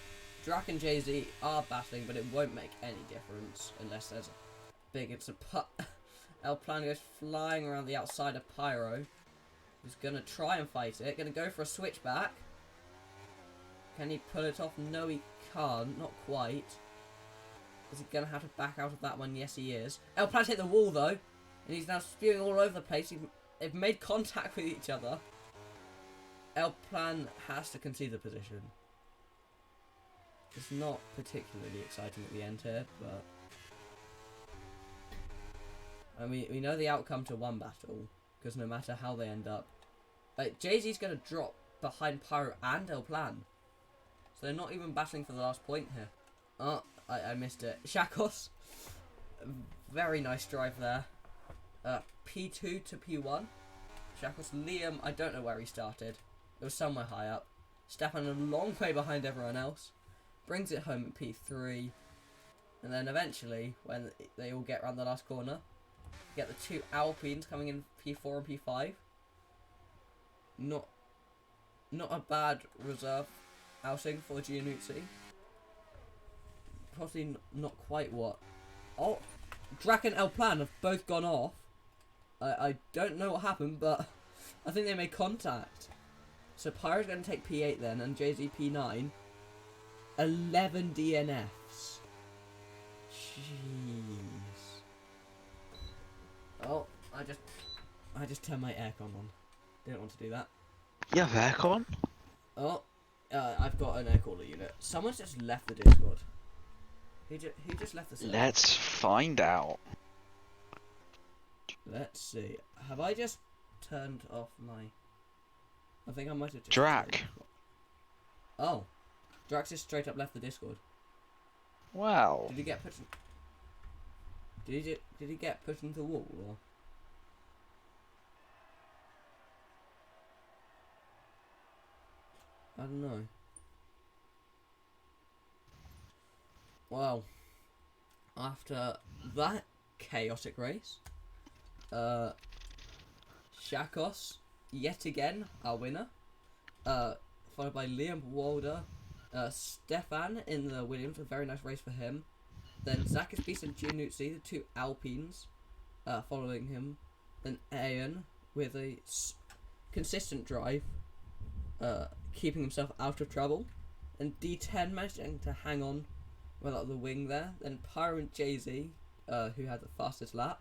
Drac and Jay-Z are battling, but it won't make any difference unless there's a big... El Plan goes flying around the outside of Pyro. He's going to try and fight it. Going to go for a switchback. Can he pull it off? No, he can't. Not quite. Is he going to have to back out of that one? Yes, he is. El Plan's hit the wall, though. And he's now spewing all over the place. They've made contact with each other. El Plan has to concede the position. It's not particularly exciting at the end here, but... I mean, we know the outcome to one battle, because no matter how they end up... Like, Jay-Z's going to drop behind Pyro and El Plan. So they're not even battling for the last point here. Oh, I missed it. Shakos. Very nice drive there. P2 to P1. Shakos. Liam, I don't know where he started. It was somewhere high up. Stefan a long way behind everyone else. Brings it home at P3. And then eventually, when they all get around the last corner, you get the two Alpines coming in P4 and P5. Not a bad reserve outing for Giannuzzi. Probably not quite what. Oh, Drac and El Plan have both gone off. I don't know what happened, but I think they made contact. So Pyro's going to take P8 then, and Jay-Z P9. 11 DNFs. Jeez. Oh, I just turned my aircon on. Didn't want to do that. You have aircon? Oh, I've got an air cooler unit. Someone's just left the Discord. Who just left the server? Let's find out. Let's see. Have I just turned off my... I think I might have just... Drac. Oh. Drax just straight up left the Discord. Wow. Did he get put in... Did he get put into the wall, or... I don't know. Well, after that chaotic race, Shakos, yet again, our winner, followed by Liam Walder, Stefan in the Williams, a very nice race for him. Then Zakis Beast and Giannuzzi, the two Alpines, following him. Then Ayan with a consistent drive, keeping himself out of trouble. And D10 managing to hang on without the wing there. Then Pyro and Jay-Z, who had the fastest lap.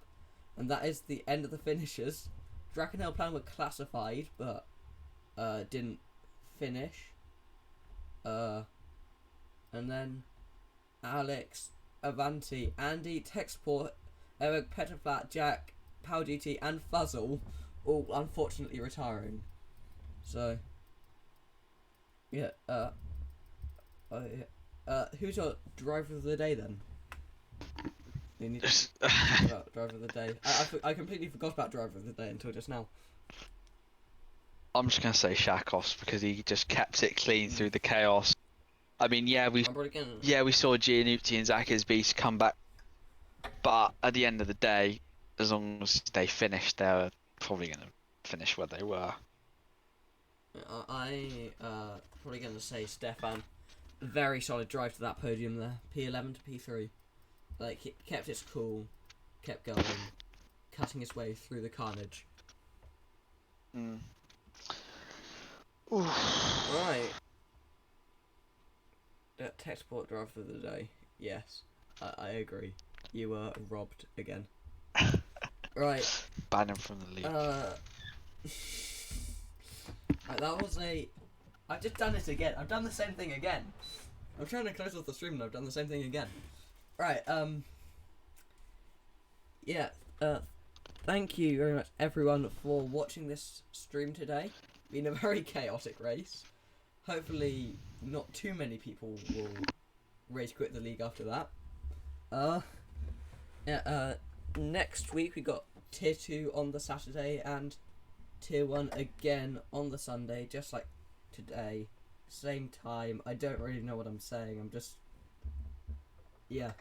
And that is the end of the finishers. Drac and El Plan were classified, but didn't finish. And then Alex, Avanti, Andy, Texport, Eric, Petroflat, Jack, Pow GT, and Fuzzle all unfortunately retiring. So, yeah, who's your driver of the day then? You need to about driver of the day. I completely forgot about driver of the day until just now. I'm just gonna say Shakos because he just kept it clean through the chaos. I mean, yeah, we saw Giannuzzi and Zakis Beast come back, but at the end of the day, as long as they finished, they were probably gonna finish where they were. I probably gonna say Stefan, very solid drive to that podium there, P11 to P3. Like, he kept his cool, kept going, cutting his way through the carnage. Right. Textport driver of the day. Yes, I agree. You were robbed again. Right. Ban him from the league. That was a... I've just done it again. I've done the same thing again. I'm trying to close off the stream and I've done the same thing again. Right, yeah, thank you very much everyone for watching this stream today. Been a very chaotic race. Hopefully not too many people will rage quit the league after that. Next week we got tier 2 on the Saturday and tier 1 again on the Sunday, just like today. Same time. I don't really know what I'm saying. I'm just... Yeah.